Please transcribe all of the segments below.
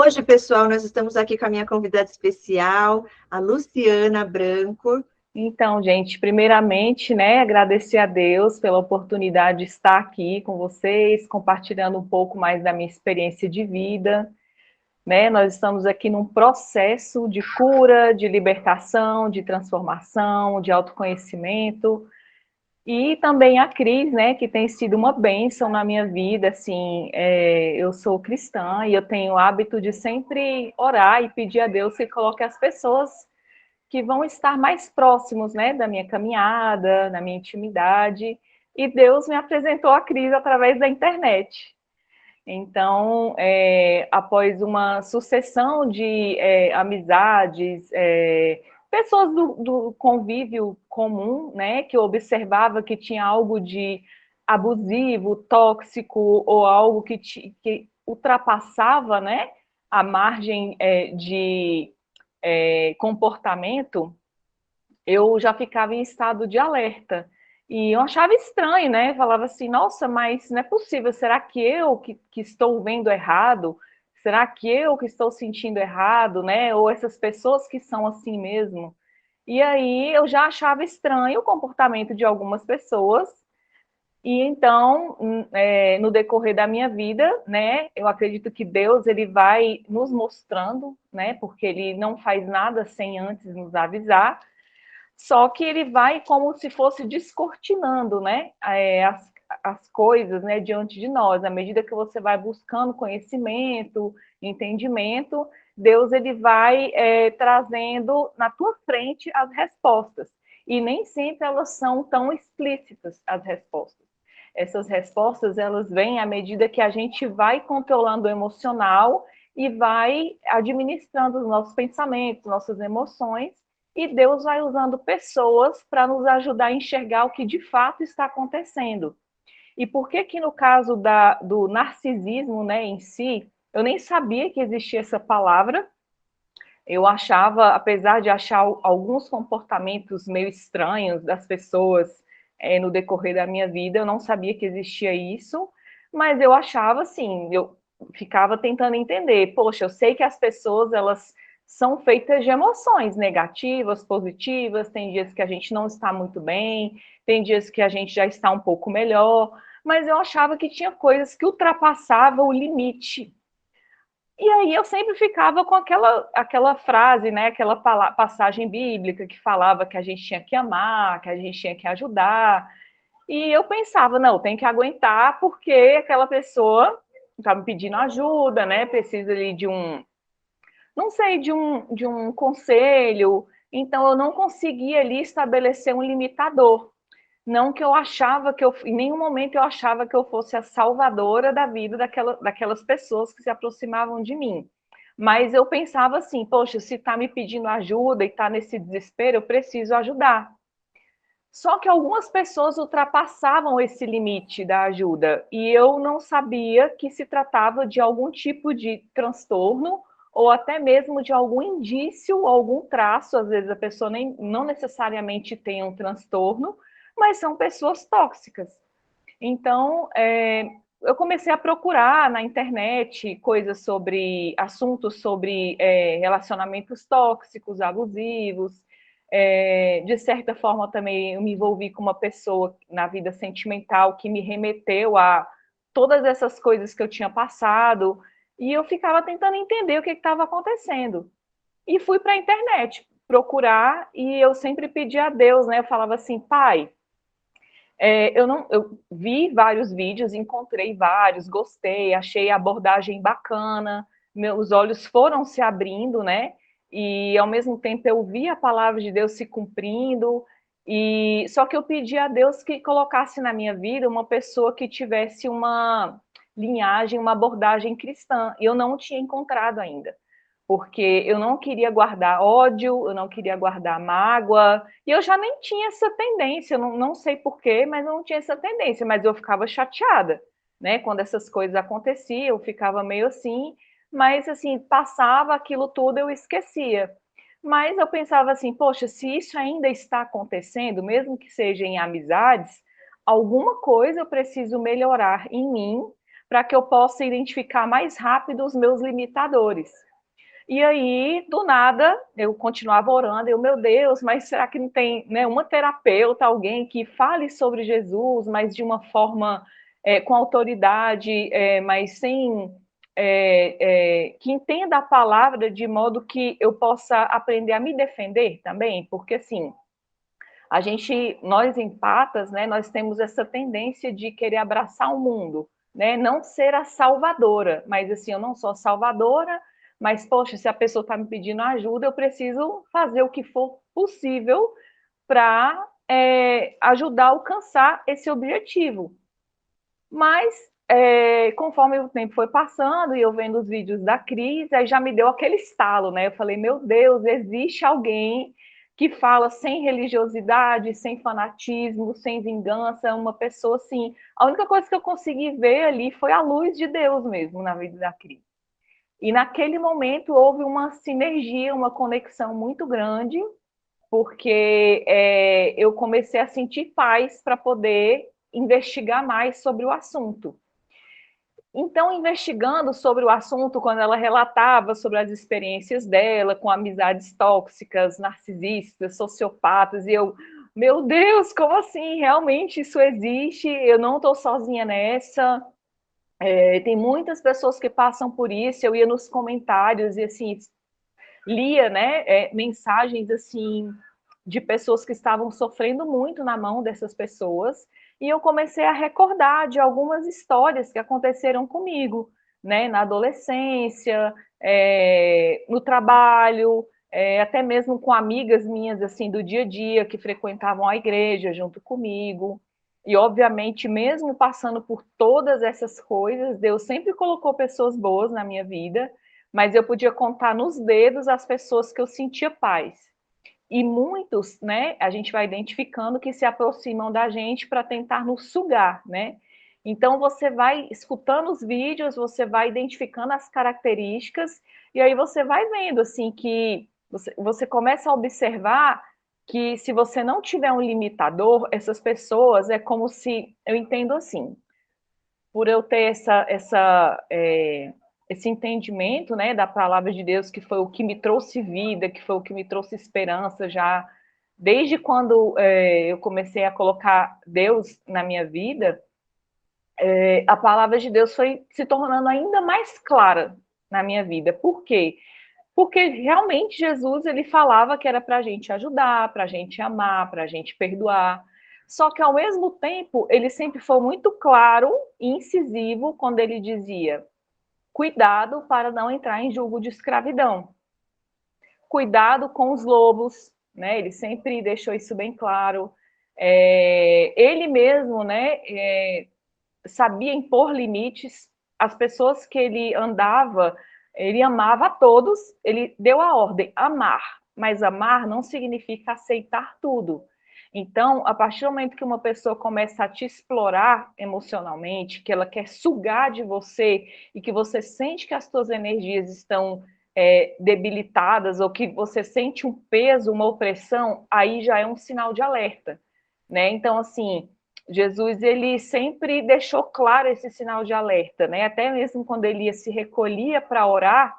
Hoje, pessoal, nós estamos aqui com a minha convidada especial, a Luciana Branco. Então, gente, primeiramente, né, agradecer a Deus pela oportunidade de estar aqui com vocês, compartilhando um pouco mais da minha experiência de vida, né? Nós estamos aqui num processo de cura, de libertação, de transformação, de autoconhecimento, e também a Cris, né, que tem sido uma bênção na minha vida, assim, eu sou cristã e eu tenho o hábito de sempre orar e pedir a Deus que coloque as pessoas que vão estar mais próximos, né, da minha caminhada, da minha intimidade, e Deus me apresentou a Cris através da internet. Então, após uma sucessão de amizades, pessoas do convívio comum, né, que eu observava que tinha algo de abusivo, tóxico, ou algo que ultrapassava, né, a margem de comportamento, eu já ficava em estado de alerta. E eu achava estranho, né? Falava assim, nossa, mas não é possível, será que eu que estou vendo errado? Será que eu que estou sentindo errado, né? Ou essas pessoas que são assim mesmo? E aí eu já achava estranho o comportamento de algumas pessoas, e então, no decorrer da minha vida, né, eu acredito que Deus ele vai nos mostrando, né, porque ele não faz nada sem antes nos avisar, só que ele vai como se fosse descortinando, né, as coisas, né, diante de nós. À medida que você vai buscando conhecimento, entendimento, Deus ele vai trazendo na tua frente as respostas. E nem sempre elas são tão explícitas, as respostas. Essas respostas, elas vêm à medida que a gente vai controlando o emocional e vai administrando os nossos pensamentos, nossas emoções, e Deus vai usando pessoas para nos ajudar a enxergar o que de fato está acontecendo. E por que que no caso do narcisismo, né, em si, eu nem sabia que existia essa palavra. Eu achava, apesar de achar alguns comportamentos meio estranhos das pessoas no decorrer da minha vida, eu não sabia que existia isso, mas eu achava assim, eu ficava tentando entender, poxa, eu sei que as pessoas, elas são feitas de emoções negativas, positivas, tem dias que a gente não está muito bem, tem dias que a gente já está um pouco melhor, mas eu achava que tinha coisas que ultrapassavam o limite. E aí eu sempre ficava com aquela frase, né, aquela passagem bíblica que falava que a gente tinha que amar, que a gente tinha que ajudar. E eu pensava, não, tem que aguentar porque aquela pessoa está me pedindo ajuda, né, precisa ali de um, não sei, de um conselho. Então eu não conseguia ali estabelecer um limitador. Não que eu achava que em nenhum momento eu achava que eu fosse a salvadora da vida daquelas pessoas que se aproximavam de mim. Mas eu pensava assim, poxa, se está me pedindo ajuda e está nesse desespero, eu preciso ajudar. Só que algumas pessoas ultrapassavam esse limite da ajuda e eu não sabia que se tratava de algum tipo de transtorno ou até mesmo de algum indício, algum traço. Às vezes a pessoa não necessariamente tem um transtorno, mas são pessoas tóxicas. Então, eu comecei a procurar na internet coisas sobre assuntos sobre relacionamentos tóxicos, abusivos. De certa forma, também eu me envolvi com uma pessoa na vida sentimental que me remeteu a todas essas coisas que eu tinha passado, e eu ficava tentando entender o que estava acontecendo. E fui para a internet procurar, e eu sempre pedi a Deus, né? Eu falava assim, pai, eu vi vários vídeos, encontrei vários, gostei, achei a abordagem bacana, meus olhos foram se abrindo, né? E ao mesmo tempo eu vi a palavra de Deus se cumprindo, e só que eu pedi a Deus que colocasse na minha vida uma pessoa que tivesse uma linhagem, uma abordagem cristã, e eu não tinha encontrado ainda, porque eu não queria guardar ódio, eu não queria guardar mágoa, e eu já nem tinha essa tendência, eu não sei porquê, mas eu não tinha essa tendência, mas eu ficava chateada, né? Quando essas coisas aconteciam, eu ficava meio assim, mas assim, passava aquilo tudo, eu esquecia. Mas eu pensava assim, poxa, se isso ainda está acontecendo, mesmo que seja em amizades, alguma coisa eu preciso melhorar em mim para que eu possa identificar mais rápido os meus limitadores. E aí, do nada, eu continuava orando, meu Deus, mas será que não tem, né, uma terapeuta, alguém que fale sobre Jesus, mas de uma forma com autoridade, mas sem que entenda a palavra de modo que eu possa aprender a me defender também, porque assim, nós empatas, né, nós temos essa tendência de querer abraçar o mundo, né, não ser a salvadora, mas assim, eu não sou a salvadora, mas poxa, se a pessoa está me pedindo ajuda, eu preciso fazer o que for possível para ajudar a alcançar esse objetivo. Mas conforme o tempo foi passando e eu vendo os vídeos da Cris, aí já me deu aquele estalo, né? Eu falei, meu Deus, existe alguém que fala sem religiosidade, sem fanatismo, sem vingança, uma pessoa assim. A única coisa que eu consegui ver ali foi a luz de Deus mesmo na vida da Cris. E naquele momento houve uma sinergia, uma conexão muito grande, porque eu comecei a sentir paz para poder investigar mais sobre o assunto. Então, investigando sobre o assunto, quando ela relatava sobre as experiências dela com amizades tóxicas, narcisistas, sociopatas, e eu, meu Deus, como assim? Realmente isso existe? Eu não estou sozinha nessa. Tem muitas pessoas que passam por isso. Eu ia nos comentários e assim lia, né, mensagens assim de pessoas que estavam sofrendo muito na mão dessas pessoas, e eu comecei a recordar de algumas histórias que aconteceram comigo, né, na adolescência, no trabalho, até mesmo com amigas minhas assim do dia a dia que frequentavam a igreja junto comigo. E obviamente, mesmo passando por todas essas coisas, Deus sempre colocou pessoas boas na minha vida, mas eu podia contar nos dedos as pessoas que eu sentia paz. E muitos, né, a gente vai identificando que se aproximam da gente para tentar nos sugar, né? Então você vai escutando os vídeos, você vai identificando as características e aí você vai vendo assim que você começa a observar que se você não tiver um limitador, essas pessoas é como se, eu entendo assim, por eu ter esse entendimento, né, da palavra de Deus, que foi o que me trouxe vida, que foi o que me trouxe esperança já desde quando eu comecei a colocar Deus na minha vida, a palavra de Deus foi se tornando ainda mais clara na minha vida. Por quê? Porque realmente Jesus ele falava que era para a gente ajudar, para a gente amar, para a gente perdoar. Só que ao mesmo tempo ele sempre foi muito claro e incisivo quando ele dizia: cuidado para não entrar em julgo de escravidão. Cuidado com os lobos, né? Ele sempre deixou isso bem claro. Ele mesmo, né, sabia impor limites. As pessoas que ele andava, ele amava a todos, ele deu a ordem, amar. Mas amar não significa aceitar tudo. Então, a partir do momento que uma pessoa começa a te explorar emocionalmente, que ela quer sugar de você e que você sente que as suas energias estão debilitadas ou que você sente um peso, uma opressão, aí já é um sinal de alerta, né? Então, assim, Jesus ele sempre deixou claro esse sinal de alerta, né? Até mesmo quando ele se recolhia para orar,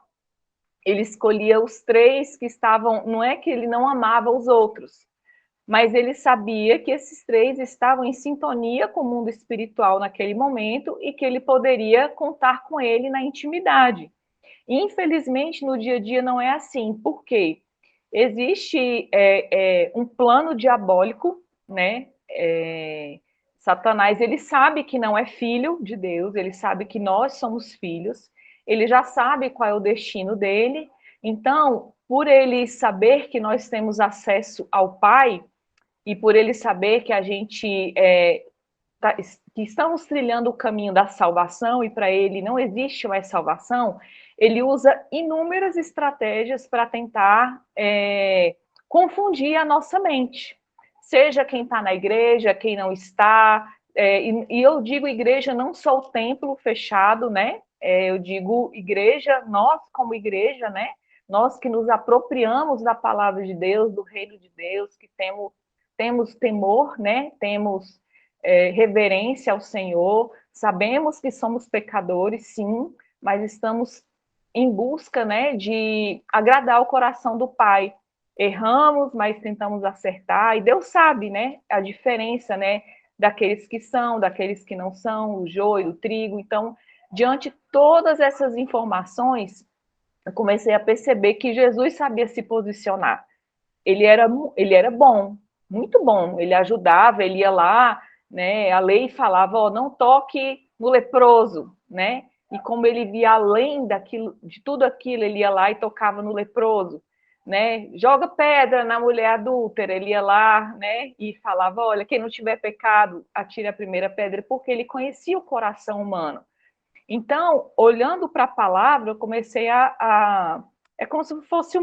ele escolhia os três que estavam. Não é que ele não amava os outros, mas ele sabia que esses três estavam em sintonia com o mundo espiritual naquele momento e que ele poderia contar com ele na intimidade. Infelizmente, no dia a dia não é assim. Por quê? Existe um plano diabólico, né? Satanás, ele sabe que não é filho de Deus, ele sabe que nós somos filhos, ele já sabe qual é o destino dele. Então, por ele saber que nós temos acesso ao Pai e por ele saber que a gente que estamos trilhando o caminho da salvação e para ele não existe mais salvação, ele usa inúmeras estratégias para tentar confundir a nossa mente. Seja quem está na igreja, quem não está, e eu digo igreja não só o templo fechado, né? Eu digo igreja, nós como igreja, né? Nós que nos apropriamos da palavra de Deus, do reino de Deus, que temos temor, né? Temos reverência ao Senhor, sabemos que somos pecadores, sim, mas estamos em busca, né, de agradar o coração do Pai. Erramos, mas tentamos acertar, e Deus sabe, né, a diferença, né, daqueles que são, daqueles que não são, o joio, o trigo. Então, diante de todas essas informações, eu comecei a perceber que Jesus sabia se posicionar. Ele era bom, muito bom. Ele ajudava, ele ia lá, né? A lei falava, ó, não toque no leproso, né? E como ele via além daquilo, de tudo aquilo, ele ia lá e tocava no leproso, né? Joga pedra na mulher adúltera, ele ia lá, né? E falava, olha, quem não tiver pecado, atire a primeira pedra, porque ele conhecia o coração humano. Então, olhando para a palavra, eu comecei é como se fosse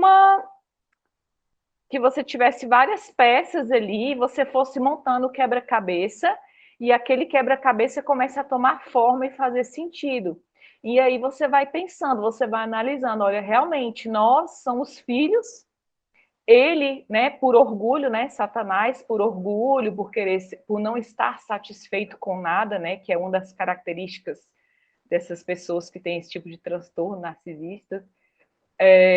que você tivesse várias peças ali, você fosse montando o quebra-cabeça, e aquele quebra-cabeça começa a tomar forma e fazer sentido. E aí você vai pensando, você vai analisando, olha, realmente nós somos filhos, ele, né, por orgulho, né, Satanás, por orgulho, por não estar satisfeito com nada, né, que é uma das características dessas pessoas que têm esse tipo de transtorno narcisista,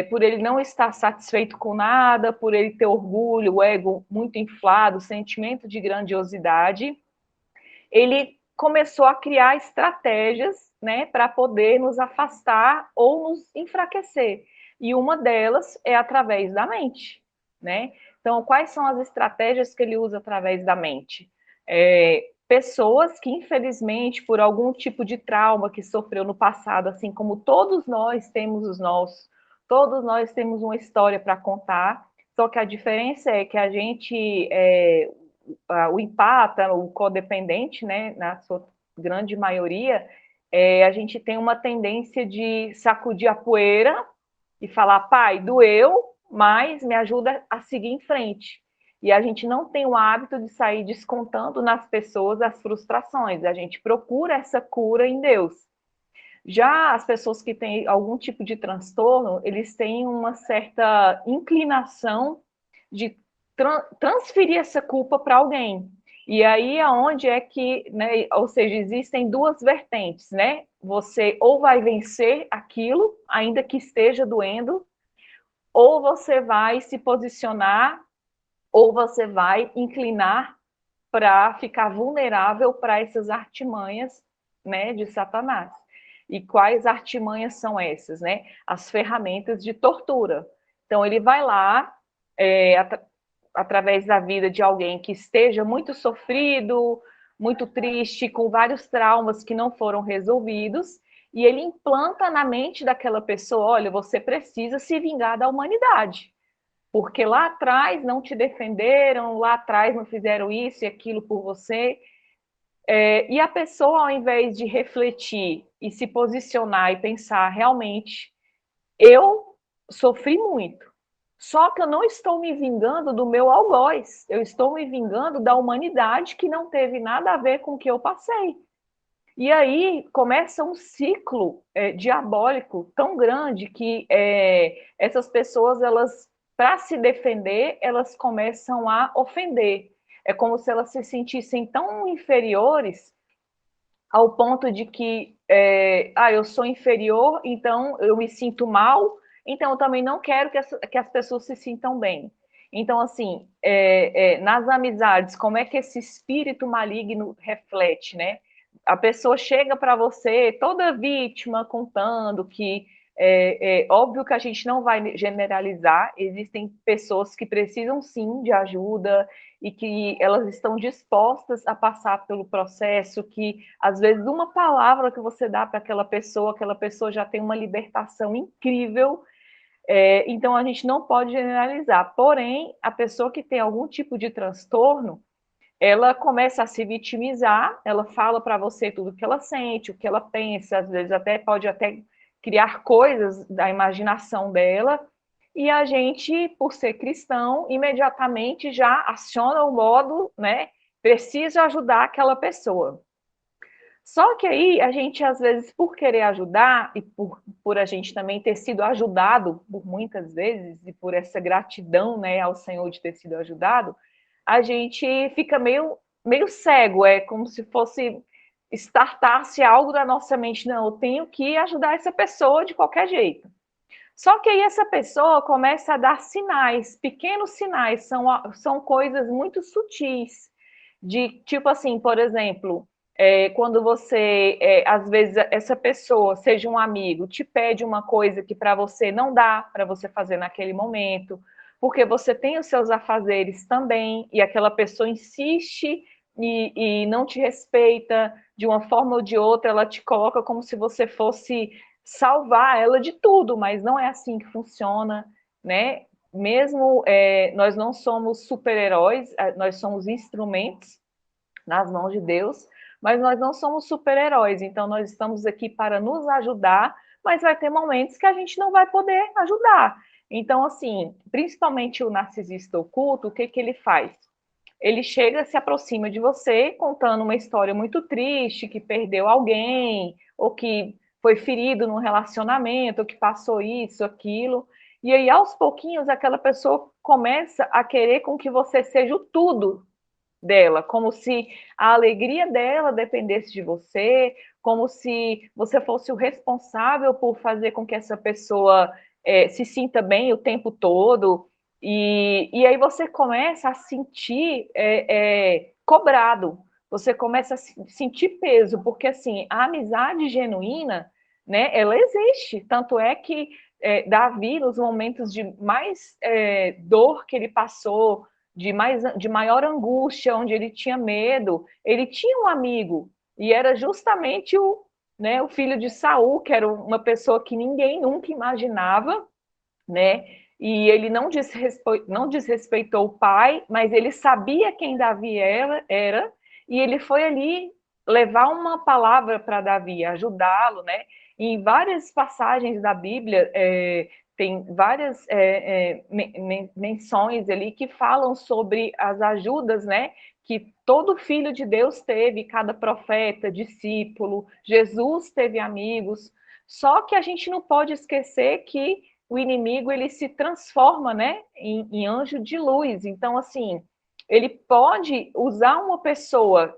por ele não estar satisfeito com nada, por ele ter orgulho, o ego muito inflado, o sentimento de grandiosidade, ele começou a criar estratégias, né, para poder nos afastar ou nos enfraquecer. E uma delas é através da mente, né? Então, quais são as estratégias que ele usa através da mente? Pessoas que, infelizmente, por algum tipo de trauma que sofreu no passado, assim como todos nós temos os nossos, todos nós temos uma história para contar, só que a diferença é que a gente, o empata, o codependente, né, na sua grande maioria, a gente tem uma tendência de sacudir a poeira e falar, pai, doeu, mas me ajuda a seguir em frente. E a gente não tem o hábito de sair descontando nas pessoas as frustrações, a gente procura essa cura em Deus. Já as pessoas que têm algum tipo de transtorno, eles têm uma certa inclinação de transferir essa culpa para alguém. E aí aonde é que, né, ou seja, existem duas vertentes, né? Você ou vai vencer aquilo, ainda que esteja doendo, ou você vai se posicionar, ou você vai inclinar para ficar vulnerável para essas artimanhas, né, de Satanás. E quais artimanhas são essas, né? As ferramentas de tortura. Então ele vai lá, através da vida de alguém que esteja muito sofrido, muito triste, com vários traumas que não foram resolvidos, e ele implanta na mente daquela pessoa, olha, você precisa se vingar da humanidade, porque lá atrás não te defenderam, lá atrás não fizeram isso e aquilo por você. E a pessoa, ao invés de refletir e se posicionar e pensar, realmente, eu sofri muito, só que eu não estou me vingando do meu algoz, eu estou me vingando da humanidade que não teve nada a ver com o que eu passei. E aí começa um ciclo diabólico tão grande que essas pessoas, elas, para se defender, elas começam a ofender. É como se elas se sentissem tão inferiores ao ponto de que, eu sou inferior, então eu me sinto mal, então eu também não quero que as pessoas se sintam bem. Então, assim, nas amizades, como é que esse espírito maligno reflete, né? A pessoa chega para você toda vítima, contando que óbvio que a gente não vai generalizar, existem pessoas que precisam sim de ajuda e que elas estão dispostas a passar pelo processo, que às vezes uma palavra que você dá para aquela pessoa já tem uma libertação incrível. Então a gente não pode generalizar, porém a pessoa que tem algum tipo de transtorno, ela começa a se vitimizar, ela fala para você tudo o que ela sente, o que ela pensa, às vezes pode até criar coisas da imaginação dela, e a gente, por ser cristão, imediatamente já aciona o modo, né? Preciso ajudar aquela pessoa. Só que aí a gente, às vezes, por querer ajudar, e por a gente também ter sido ajudado por muitas vezes, e por essa gratidão, né, ao Senhor de ter sido ajudado, a gente fica meio meio cego, é como se fosse startasse algo da nossa mente. Não, eu tenho que ajudar essa pessoa de qualquer jeito. Só que aí essa pessoa começa a dar sinais, pequenos sinais, são coisas muito sutis, de tipo assim, por exemplo, quando você, às vezes, essa pessoa, seja um amigo, te pede uma coisa que para você não dá para você fazer naquele momento, porque você tem os seus afazeres também, e aquela pessoa insiste e não te respeita de uma forma ou de outra, ela te coloca como se você fosse salvar ela de tudo, mas não é assim que funciona, né? Mesmo nós não somos super-heróis, nós somos instrumentos nas mãos de Deus, mas nós não somos super-heróis, então nós estamos aqui para nos ajudar, mas vai ter momentos que a gente não vai poder ajudar. Então, assim, principalmente o narcisista oculto, o que, que ele faz? Ele chega, se aproxima de você, contando uma história muito triste, que perdeu alguém, ou que foi ferido num relacionamento, ou que passou isso, aquilo. E aí, aos pouquinhos, aquela pessoa começa a querer com que você seja o tudo dela, como se a alegria dela dependesse de você, como se você fosse o responsável por fazer com que essa pessoa se sinta bem o tempo todo, e aí você começa a sentir cobrado, você começa a sentir peso, porque assim, a amizade genuína, né, ela existe, tanto é que Davi, nos momentos de mais dor que ele passou, de maior angústia, onde ele tinha medo, ele tinha um amigo, e era justamente o filho de Saul, que era uma pessoa que ninguém nunca imaginava, né? E ele não desrespeitou o pai, mas ele sabia quem Davi era, e ele foi ali levar uma palavra para Davi, ajudá-lo, né? E em várias passagens da Bíblia, tem várias menções ali que falam sobre as ajudas, né? Que todo filho de Deus teve, cada profeta, discípulo, Jesus teve amigos. Só que a gente não pode esquecer que o inimigo ele se transforma, né, em anjo de luz. Então, assim, ele pode usar uma pessoa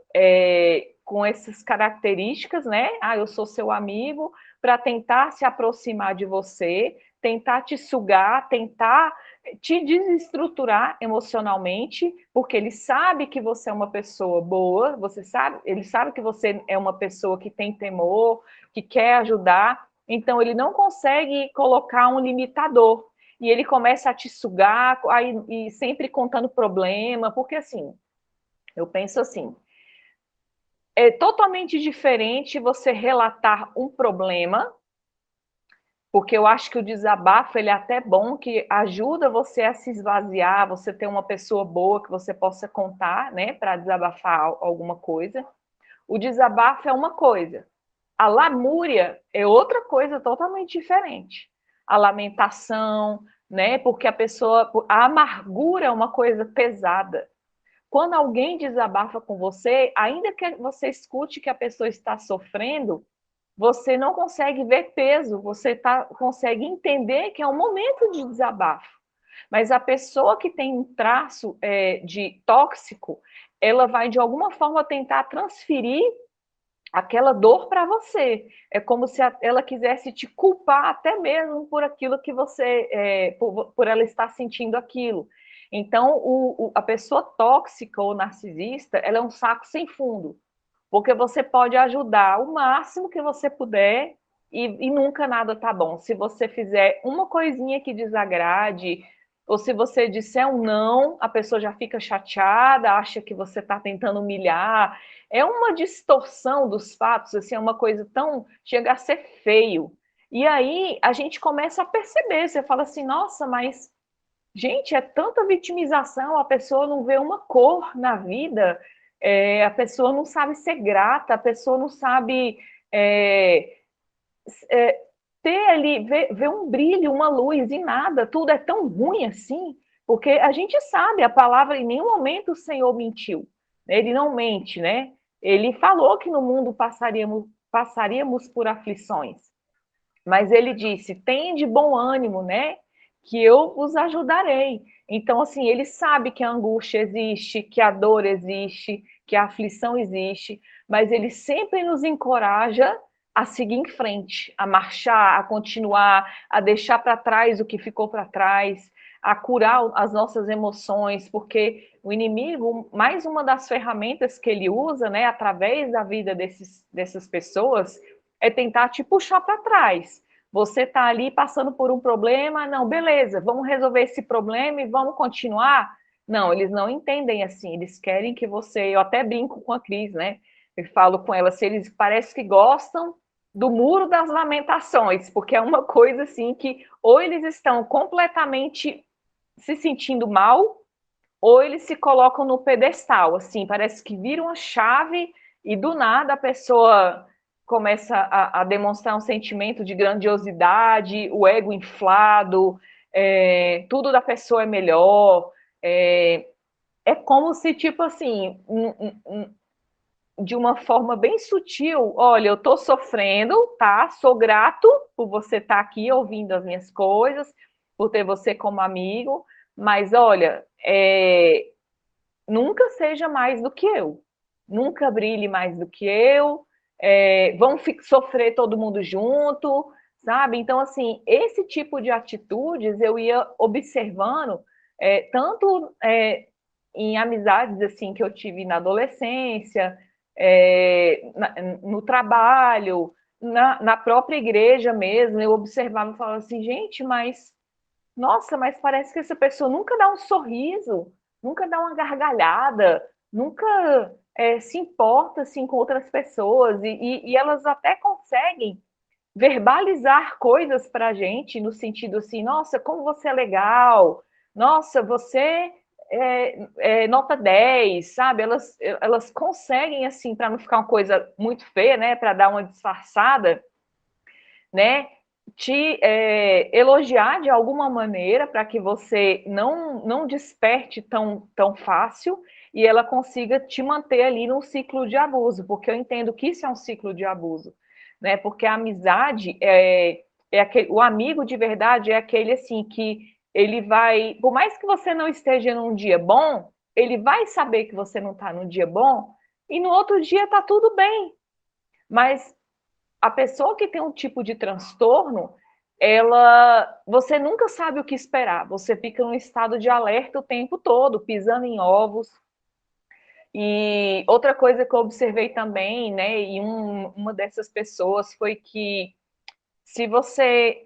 com essas características, né? Ah, eu sou seu amigo, para tentar se aproximar de você, tentar te sugar, tentar te desestruturar emocionalmente, porque ele sabe que você é uma pessoa boa, ele sabe que você é uma pessoa que tem temor, que quer ajudar, então ele não consegue colocar um limitador. E ele começa a te sugar, aí, e sempre contando problema, porque assim, eu penso assim, é totalmente diferente você relatar um problema, porque eu acho que o desabafo ele é até bom, que ajuda você a se esvaziar, você ter uma pessoa boa que você possa contar, né, para desabafar alguma coisa. O desabafo é uma coisa, a lamúria é outra coisa totalmente diferente. A lamentação, né, porque a amargura é uma coisa pesada. Quando alguém desabafa com você, ainda que você escute que a pessoa está sofrendo, você não consegue ver peso, consegue entender que é um momento de desabafo. Mas a pessoa que tem um traço de tóxico, ela vai de alguma forma tentar transferir aquela dor para você. É como se ela quisesse te culpar até mesmo por aquilo que você, por ela estar sentindo aquilo. Então, a pessoa tóxica ou narcisista, ela é um saco sem fundo, porque você pode ajudar o máximo que você puder e nunca nada tá bom. Se você fizer uma coisinha que desagrade, ou se você disser um não, a pessoa já fica chateada, acha que você está tentando humilhar. É uma distorção dos fatos, assim, é uma coisa tão... chega a ser feio. E aí a gente começa a perceber, você fala assim, nossa, mas, gente, é tanta vitimização, a pessoa não vê uma cor na vida, a pessoa não sabe ser grata, a pessoa não sabe ter ali, ver um brilho, uma luz em nada, tudo é tão ruim assim, porque a gente sabe, a palavra em nenhum momento o Senhor mentiu, ele não mente, né? Ele falou que no mundo passaríamos por aflições, mas ele disse, tem de bom ânimo, né? Que eu vos ajudarei. Então, assim, ele sabe que a angústia existe, que a dor existe, que a aflição existe, mas ele sempre nos encoraja a seguir em frente, a marchar, a continuar, a deixar para trás o que ficou para trás, a curar as nossas emoções, porque o inimigo, mais uma das ferramentas que ele usa, né, através da vida dessas pessoas, é tentar te puxar para trás. Você está ali passando por um problema, não, beleza, vamos resolver esse problema e vamos continuar? Não, eles não entendem assim, eles querem que você, eu até brinco com a Cris, né, eu falo com ela, se eles parece que gostam do Muro das Lamentações, porque é uma coisa assim que ou eles estão completamente se sentindo mal, ou eles se colocam no pedestal, assim, parece que viram a chave e do nada a pessoa começa a demonstrar um sentimento de grandiosidade, o ego inflado, tudo da pessoa é melhor, é como se, tipo assim, de uma forma bem sutil, olha, eu estou sofrendo, tá? Sou grato por você estar aqui ouvindo as minhas coisas, por ter você como amigo, mas olha, nunca seja mais do que eu, nunca brilhe mais do que eu, vamos sofrer todo mundo junto, sabe? Então, assim, esse tipo de atitudes eu ia observando, tanto em amizades assim que eu tive na adolescência, no trabalho, na própria igreja mesmo, eu observava e falava assim, gente, mas nossa, mas parece que essa pessoa nunca dá um sorriso, nunca dá uma gargalhada, nunca se importa assim, com outras pessoas, e elas até conseguem verbalizar coisas para a gente, no sentido assim, nossa, como você é legal, nossa, você nota 10, sabe? Elas conseguem, assim, para não ficar uma coisa muito feia, né? Para dar uma disfarçada, né? Te elogiar de alguma maneira para que você não desperte tão fácil e ela consiga te manter ali num ciclo de abuso, porque eu entendo que isso é um ciclo de abuso, né? Porque a amizade o amigo de verdade é aquele assim que ele vai, por mais que você não esteja num dia bom, ele vai saber que você não está num dia bom e no outro dia está tudo bem. Mas a pessoa que tem um tipo de transtorno, você nunca sabe o que esperar. Você fica num estado de alerta o tempo todo, pisando em ovos. E outra coisa que eu observei também, né, e uma dessas pessoas foi que se você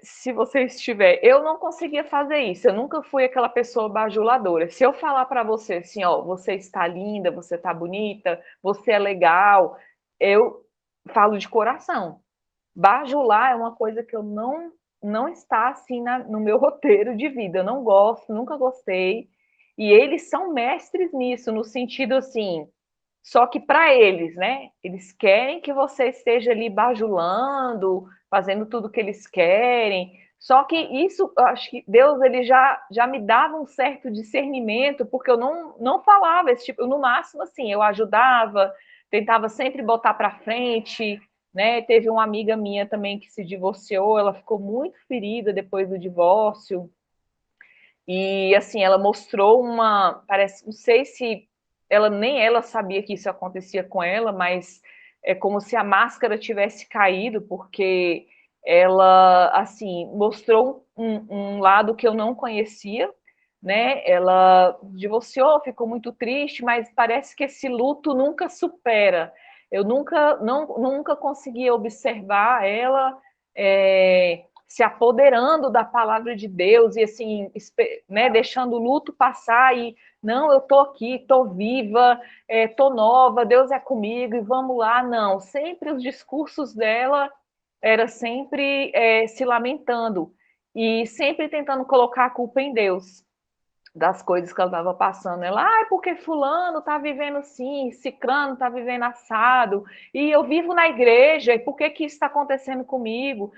estiver, eu não conseguia fazer isso. Eu nunca fui aquela pessoa bajuladora. Se eu falar para você assim, ó, você está linda, você está bonita, você é legal, eu falo de coração. Bajular é uma coisa que eu não está assim no meu roteiro de vida. Eu não gosto, nunca gostei. E eles são mestres nisso, no sentido assim, só que para eles, né? Eles querem que você esteja ali bajulando, fazendo tudo que eles querem. Só que isso, eu acho que Deus ele já me dava um certo discernimento, porque eu não falava esse tipo, no máximo assim, eu ajudava, tentava sempre botar para frente, né? Teve uma amiga minha também que se divorciou, ela ficou muito ferida depois do divórcio. E assim, ela mostrou parece, não sei se nem ela sabia que isso acontecia com ela, mas é como se a máscara tivesse caído, porque ela assim mostrou um lado que eu não conhecia, né? Ela divorciou, ficou muito triste, mas parece que esse luto nunca supera. Eu nunca consegui observar ela se apoderando da palavra de Deus e assim, né, deixando o luto passar e não, eu tô aqui, tô viva, tô nova, Deus é comigo e vamos lá. Não, sempre os discursos dela era sempre se lamentando e sempre tentando colocar a culpa em Deus das coisas que ela estava passando. Ela, porque fulano está vivendo assim, ciclano está vivendo assado, e eu vivo na igreja, e por que isso está acontecendo comigo?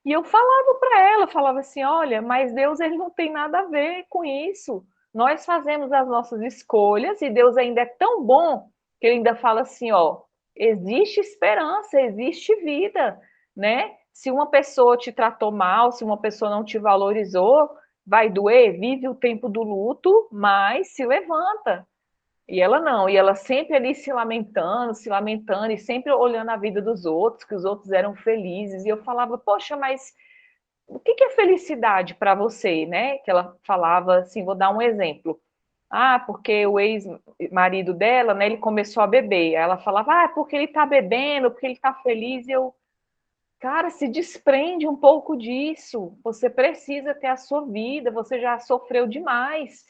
E eu falava para ela, falava assim, olha, mas Deus ele não tem nada a ver com isso. Nós fazemos as nossas escolhas e Deus ainda é tão bom que ele ainda fala assim, ó, existe esperança, existe vida, né? Se uma pessoa te tratou mal, se uma pessoa não te valorizou, vai doer, vive o tempo do luto, mas se levanta. E ela não, e ela sempre ali se lamentando, e sempre olhando a vida dos outros, que os outros eram felizes. E eu falava, poxa, mas o que é felicidade para você, né? Que ela falava assim, vou dar um exemplo. Ah, porque o ex-marido dela, né, ele começou a beber. Aí ela falava, ah, porque ele tá bebendo, porque ele tá feliz. E eu, cara, se desprende um pouco disso. Você precisa ter a sua vida, você já sofreu demais,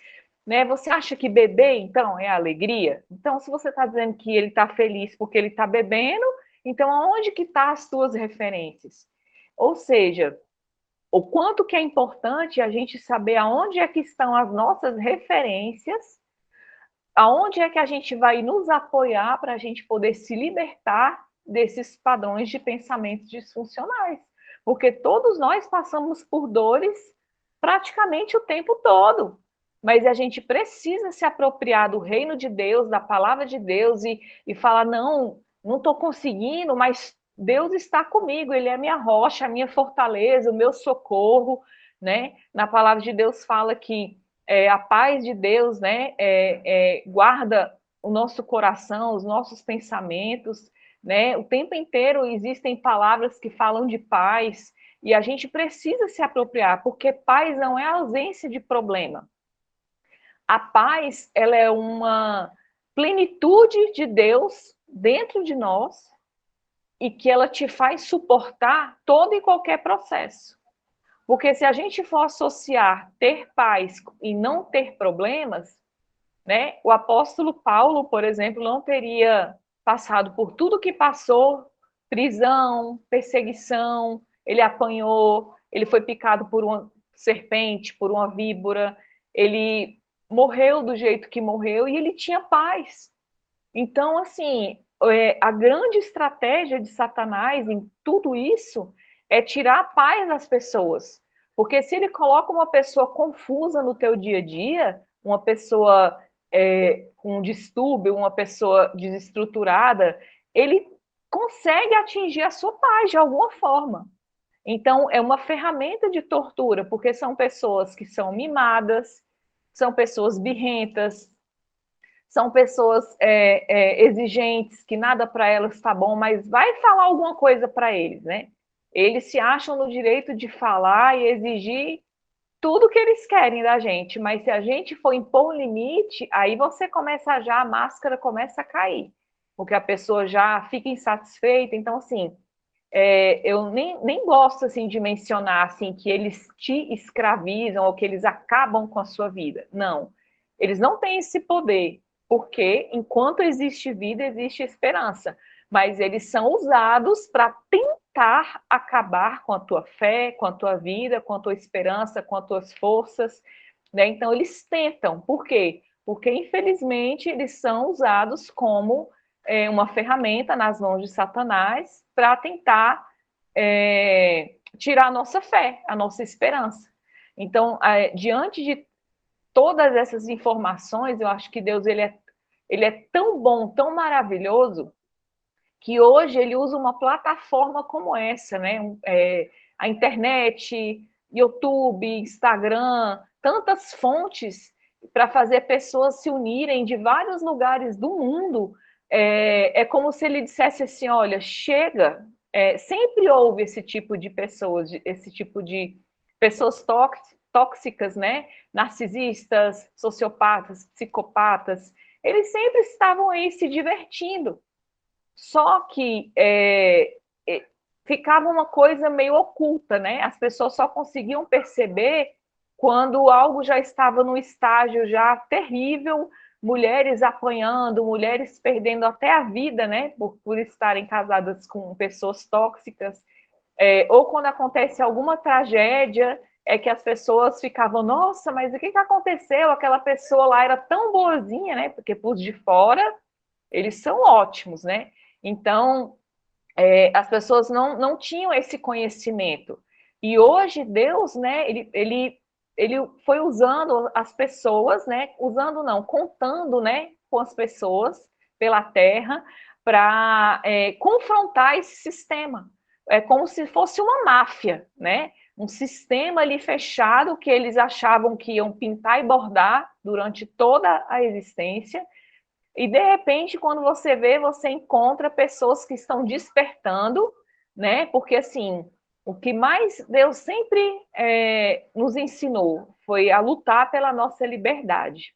né? Você acha que beber, então, é alegria? Então, se você está dizendo que ele está feliz porque ele está bebendo, então aonde que estão as suas referências? Ou seja, o quanto que é importante a gente saber aonde é que estão as nossas referências, aonde é que a gente vai nos apoiar para a gente poder se libertar desses padrões de pensamentos disfuncionais. Porque todos nós passamos por dores praticamente o tempo todo. Mas a gente precisa se apropriar do reino de Deus, da palavra de Deus, e falar: não, não estou conseguindo, mas Deus está comigo, Ele é a minha rocha, a minha fortaleza, o meu socorro. Né? Na palavra de Deus fala que a paz de Deus, né, guarda o nosso coração, os nossos pensamentos, né? O tempo inteiro existem palavras que falam de paz e a gente precisa se apropriar, porque paz não é ausência de problema. A paz, ela é uma plenitude de Deus dentro de nós e que ela te faz suportar todo e qualquer processo. Porque se a gente for associar ter paz e não ter problemas, né, o apóstolo Paulo, por exemplo, não teria passado por tudo que passou, prisão, perseguição, ele apanhou, ele foi picado por uma serpente, por uma víbora, ele morreu do jeito que morreu e ele tinha paz. Então, assim, a grande estratégia de Satanás em tudo isso é tirar a paz das pessoas. Porque se ele coloca uma pessoa confusa no teu dia a dia, uma pessoa com distúrbio, uma pessoa desestruturada, ele consegue atingir a sua paz de alguma forma. Então, é uma ferramenta de tortura, porque são pessoas que são mimadas, são pessoas birrentas, são pessoas exigentes, que nada para elas está bom, mas vai falar alguma coisa para eles, né? Eles se acham no direito de falar e exigir tudo que eles querem da gente, mas se a gente for impor um limite, aí você começa já, a máscara começa a cair, porque a pessoa já fica insatisfeita. Então, assim, eu nem gosto assim de mencionar assim que eles te escravizam ou que eles acabam com a sua vida. Não, eles não têm esse poder, porque enquanto existe vida, existe esperança. Mas eles são usados para tentar acabar com a tua fé, com a tua vida, com a tua esperança, com as tuas forças. Né? Então, eles tentam. Por quê? Porque, infelizmente, eles são usados como uma ferramenta nas mãos de Satanás para tentar tirar a nossa fé, a nossa esperança. Então, diante de todas essas informações, eu acho que Deus ele é tão bom, tão maravilhoso, que hoje ele usa uma plataforma como essa, né? A internet, YouTube, Instagram, tantas fontes para fazer pessoas se unirem de vários lugares do mundo. É como se ele dissesse assim: olha, chega. Sempre houve esse tipo de pessoas, esse tipo de pessoas tóxicas, né? Narcisistas, sociopatas, psicopatas. Eles sempre estavam aí se divertindo. Só que ficava uma coisa meio oculta, né? As pessoas só conseguiam perceber quando algo já estava num estágio já terrível, mulheres apanhando, mulheres perdendo até a vida, né? Por estarem casadas com pessoas tóxicas. Ou quando acontece alguma tragédia, é que as pessoas ficavam: nossa, mas o que aconteceu? Aquela pessoa lá era tão boazinha, né? Porque por de fora eles são ótimos, né? Então, as pessoas não tinham esse conhecimento. E hoje Deus, né, ele foi usando as pessoas, né, usando não, contando, né, com as pessoas pela terra para confrontar esse sistema. É como se fosse uma máfia, né? Um sistema ali fechado que eles achavam que iam pintar e bordar durante toda a existência, E, de repente, quando você vê, você encontra pessoas que estão despertando, né? Porque, assim, o que mais Deus sempre nos ensinou foi a lutar pela nossa liberdade.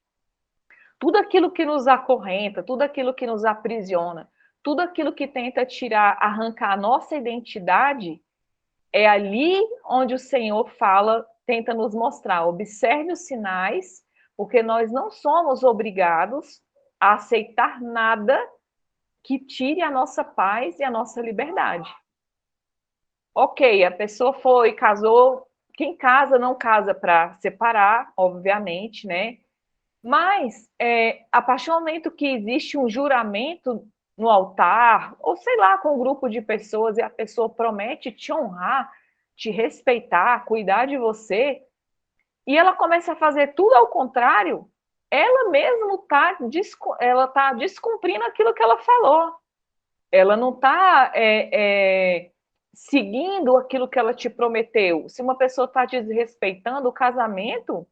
Tudo aquilo que nos acorrenta, tudo aquilo que nos aprisiona, tudo aquilo que tenta tirar, arrancar a nossa identidade, é ali onde o Senhor fala, tenta nos mostrar. Observe os sinais, porque nós não somos obrigados a aceitar nada que tire a nossa paz e a nossa liberdade. Ok, a pessoa foi, casou. Quem casa não casa para separar, obviamente, né? Mas, a partir do momento que existe um juramento no altar, ou sei lá, com um grupo de pessoas, e a pessoa promete te honrar, te respeitar, cuidar de você, e ela começa a fazer tudo ao contrário, ela mesma está descumprindo aquilo que ela falou. Ela não está seguindo aquilo que ela te prometeu. Se uma pessoa está desrespeitando o casamento,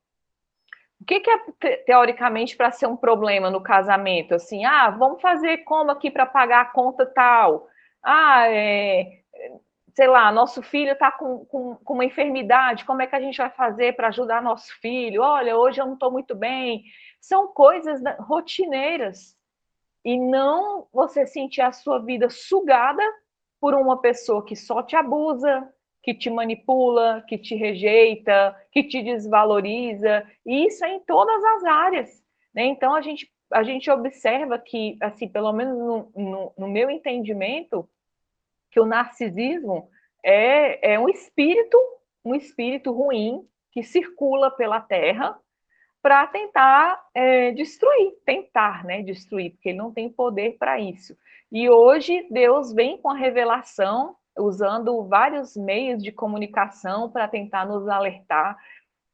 o que é teoricamente para ser um problema no casamento? Assim, vamos fazer como aqui para pagar a conta tal? Ah, sei lá, nosso filho está com uma enfermidade, como é que a gente vai fazer para ajudar nosso filho? Olha, hoje eu não estou muito bem. São coisas rotineiras. E não você sentir a sua vida sugada por uma pessoa que só te abusa, que te manipula, que te rejeita, que te desvaloriza, e isso é em todas as áreas, né? Então a gente observa que, assim, pelo menos no meu entendimento, que o narcisismo é um espírito ruim que circula pela Terra para tentar tentar, né, destruir, porque ele não tem poder para isso. E hoje Deus vem com a revelação, usando vários meios de comunicação para tentar nos alertar.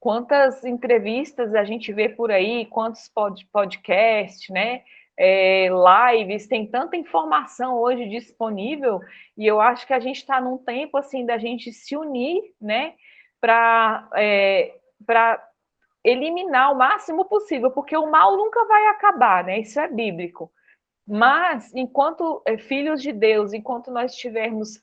Quantas entrevistas a gente vê por aí, quantos podcasts, né? Lives, tem tanta informação hoje disponível, e eu acho que a gente está num tempo assim da gente se unir, né? Para eliminar o máximo possível, porque o mal nunca vai acabar, né? Isso é bíblico. Mas, enquanto filhos de Deus, enquanto nós estivermos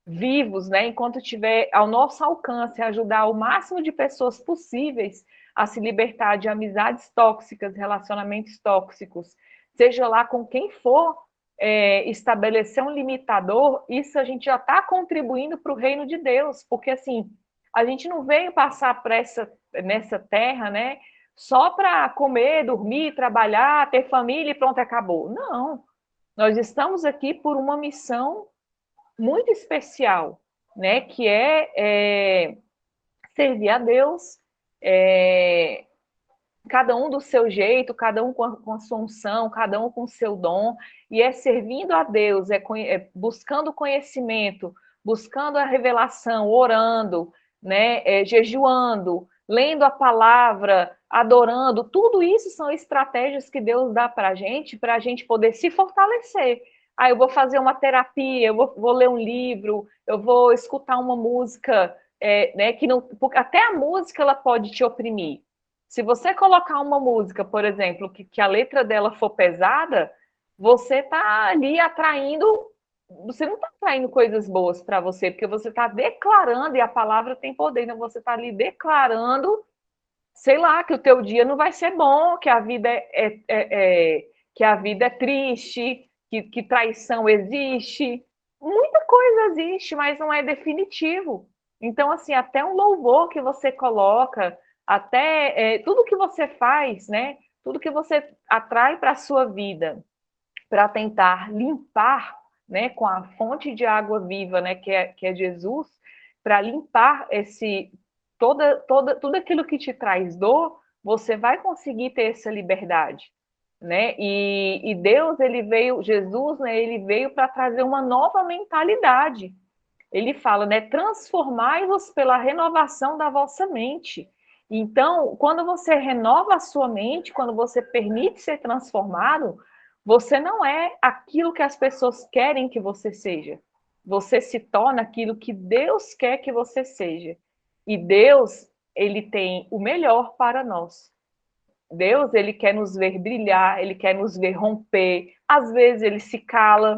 vivos, né? Enquanto tiver ao nosso alcance ajudar o máximo de pessoas possíveis a se libertar de amizades tóxicas, relacionamentos tóxicos, seja lá com quem for, estabelecer um limitador, isso a gente já está contribuindo para o reino de Deus, porque assim, a gente não veio passar nessa terra, né? Só para comer, dormir, trabalhar, ter família e pronto, acabou. Não. Nós estamos aqui por uma missão muito especial, né? Que servir a Deus, cada um do seu jeito, cada um com a sua unção, cada um com o seu dom, e é servindo a Deus, buscando conhecimento, buscando a revelação, orando, né, jejuando, lendo a palavra, adorando, tudo isso são estratégias que Deus dá para a gente poder se fortalecer. Eu vou fazer uma terapia, eu vou ler um livro, eu vou escutar uma música, né, que não, porque até a música ela pode te oprimir. Se você colocar uma música, por exemplo, que a letra dela for pesada, você está ali atraindo, você não está atraindo coisas boas para você, porque você está declarando, e a palavra tem poder, então você está ali declarando, sei lá, que o teu dia não vai ser bom, que a vida que a vida é triste, que traição existe, muita coisa existe, mas não é definitivo. Então, assim, até um louvor que você coloca, até tudo que você faz, né? Tudo que você atrai para a sua vida, para tentar limpar, né, com a fonte de água viva, né, que é Jesus, para limpar tudo aquilo que te traz dor, você vai conseguir ter essa liberdade, né? E Deus, Jesus, né, ele veio para trazer uma nova mentalidade. Ele fala, né, transformai-vos pela renovação da vossa mente. Então, quando você renova a sua mente, quando você permite ser transformado, você não é aquilo que as pessoas querem que você seja. Você se torna aquilo que Deus quer que você seja. E Deus, ele tem o melhor para nós. Deus, ele quer nos ver brilhar, ele quer nos ver romper. Às vezes ele se cala,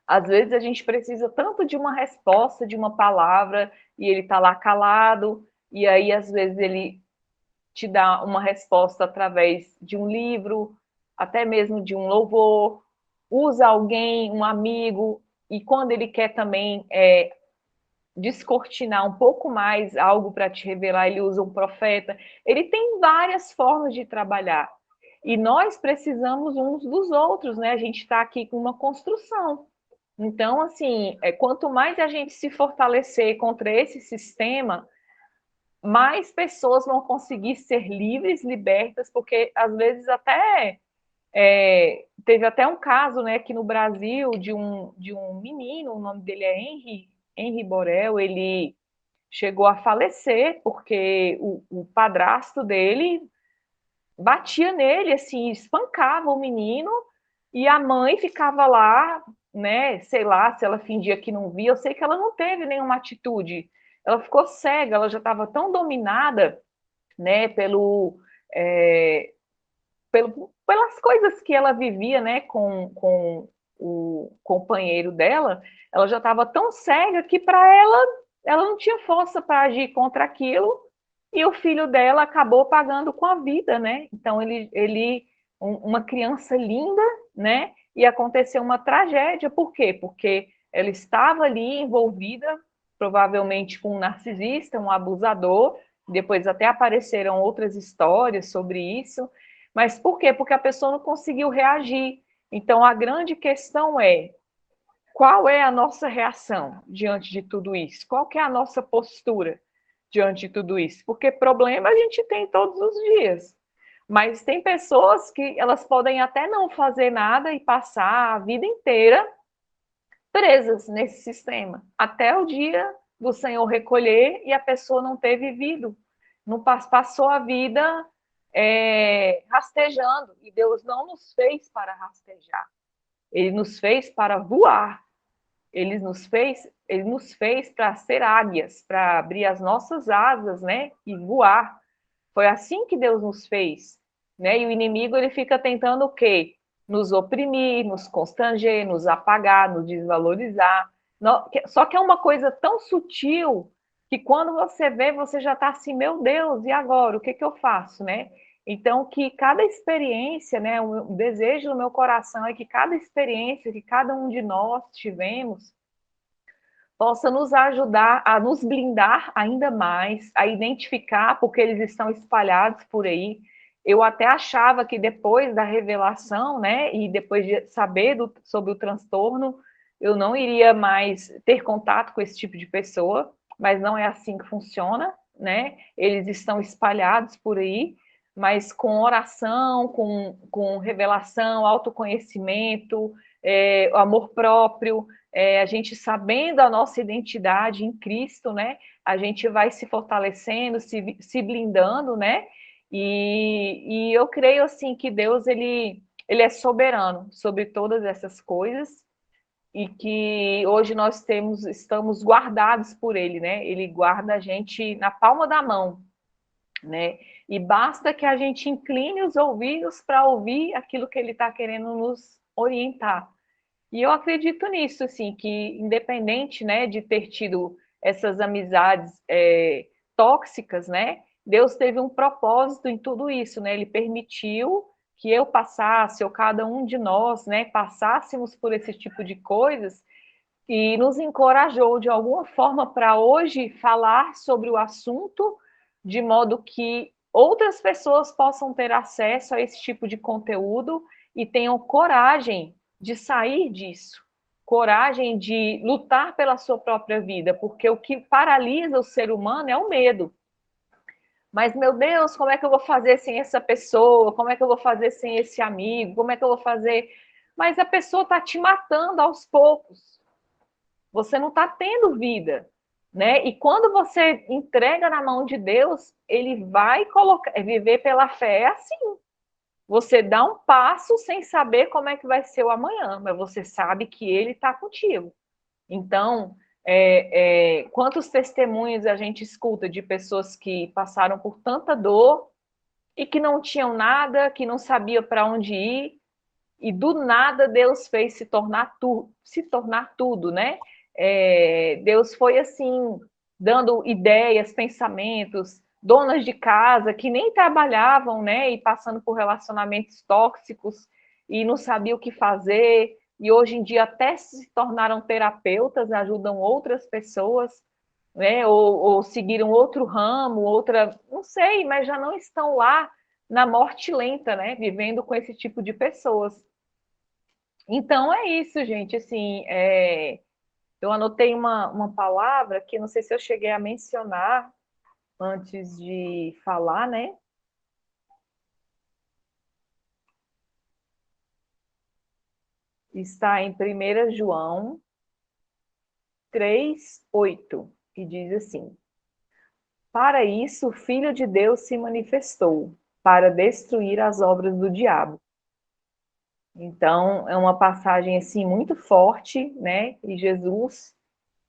às vezes a gente precisa tanto de uma resposta, de uma palavra, e ele está lá calado, e aí às vezes ele te dá uma resposta através de um livro, até mesmo de um louvor, usa alguém, um amigo, e quando ele quer também descortinar um pouco mais algo para te revelar, ele usa um profeta. Ele tem várias formas de trabalhar. E nós precisamos uns dos outros, né? A gente está aqui com uma construção. Então, assim, quanto mais a gente se fortalecer contra esse sistema, mais pessoas vão conseguir ser livres, libertas, porque às vezes até teve até um caso, né, aqui no Brasil de um menino, o nome dele é Henri Borel, ele chegou a falecer porque o padrasto dele batia nele, assim, espancava o menino e a mãe ficava lá, né, sei lá, se ela fingia que não via, eu sei que ela não teve nenhuma atitude, ela ficou cega, ela já estava tão dominada, né, pelas coisas que ela vivia, né, com o companheiro dela, ela já estava tão cega que para ela não tinha força para agir contra aquilo, e o filho dela acabou pagando com a vida, né? Então uma criança linda, né? E aconteceu uma tragédia, por quê? Porque ela estava ali envolvida, provavelmente com um narcisista, um abusador, depois até apareceram outras histórias sobre isso, mas por quê? Porque a pessoa não conseguiu reagir. Então, a grande questão é, qual é a nossa reação diante de tudo isso? Qual que é a nossa postura diante de tudo isso? Porque problema a gente tem todos os dias. Mas tem pessoas que elas podem até não fazer nada e passar a vida inteira presas nesse sistema, até o dia do Senhor recolher e a pessoa não ter vivido, não passou a vida rastejando, e Deus não nos fez para rastejar, Ele nos fez para voar, Ele nos fez para ser águias, para abrir as nossas asas, né, e voar. Foi assim que Deus nos fez, né? E o inimigo ele fica tentando o quê? Nos oprimir, nos constranger, nos apagar, nos desvalorizar. Só que é uma coisa tão sutil que quando você vê, você já está assim, meu Deus, e agora? O que eu faço, né? Então, que cada experiência, né, o desejo do meu coração é que cada experiência que cada um de nós tivemos possa nos ajudar a nos blindar ainda mais, a identificar, porque eles estão espalhados por aí. Eu até achava que depois da revelação, né, e depois de saber sobre o transtorno, eu não iria mais ter contato com esse tipo de pessoa, mas não é assim que funciona, né? Eles estão espalhados por aí, mas com oração, com revelação, autoconhecimento, amor próprio, a gente sabendo a nossa identidade em Cristo, né? A gente vai se fortalecendo, se blindando, né? E eu creio assim que Deus ele é soberano sobre todas essas coisas e que hoje estamos guardados por Ele, né? Ele guarda a gente na palma da mão, né? E basta que a gente incline os ouvidos para ouvir aquilo que Ele está querendo nos orientar. E eu acredito nisso, assim, que independente, né, de ter tido essas amizades tóxicas, né, Deus teve um propósito em tudo isso, né, Ele permitiu que eu passasse, ou cada um de nós, né, passássemos por esse tipo de coisas e nos encorajou de alguma forma para hoje falar sobre o assunto de modo que outras pessoas possam ter acesso a esse tipo de conteúdo e tenham coragem de sair disso, coragem de lutar pela sua própria vida, porque o que paralisa o ser humano é o medo. Mas, meu Deus, como é que eu vou fazer sem essa pessoa? Como é que eu vou fazer sem esse amigo? Como é que eu vou fazer? Mas a pessoa está te matando aos poucos. Você não está tendo vida, né? E quando você entrega na mão de Deus, Ele vai colocar, viver pela fé é assim. Você dá um passo sem saber como é que vai ser o amanhã, mas você sabe que Ele está contigo. Então, quantos testemunhos a gente escuta de pessoas que passaram por tanta dor e que não tinham nada, que não sabia para onde ir, e do nada Deus fez se tornar tudo, né? Deus foi assim, dando ideias, pensamentos, donas de casa que nem trabalhavam, né? E passando por relacionamentos tóxicos e não sabiam o que fazer, e hoje em dia até se tornaram terapeutas, ajudam outras pessoas, né? Ou seguiram outro ramo, outra, não sei, mas já não estão lá na morte lenta, né? Vivendo com esse tipo de pessoas. Então é isso, gente. Assim, eu anotei uma palavra que não sei se eu cheguei a mencionar antes de falar, né? Está em 1 João 3:8, que diz assim: Para isso o Filho de Deus se manifestou, para destruir as obras do diabo. Então, é uma passagem assim muito forte, né? E Jesus,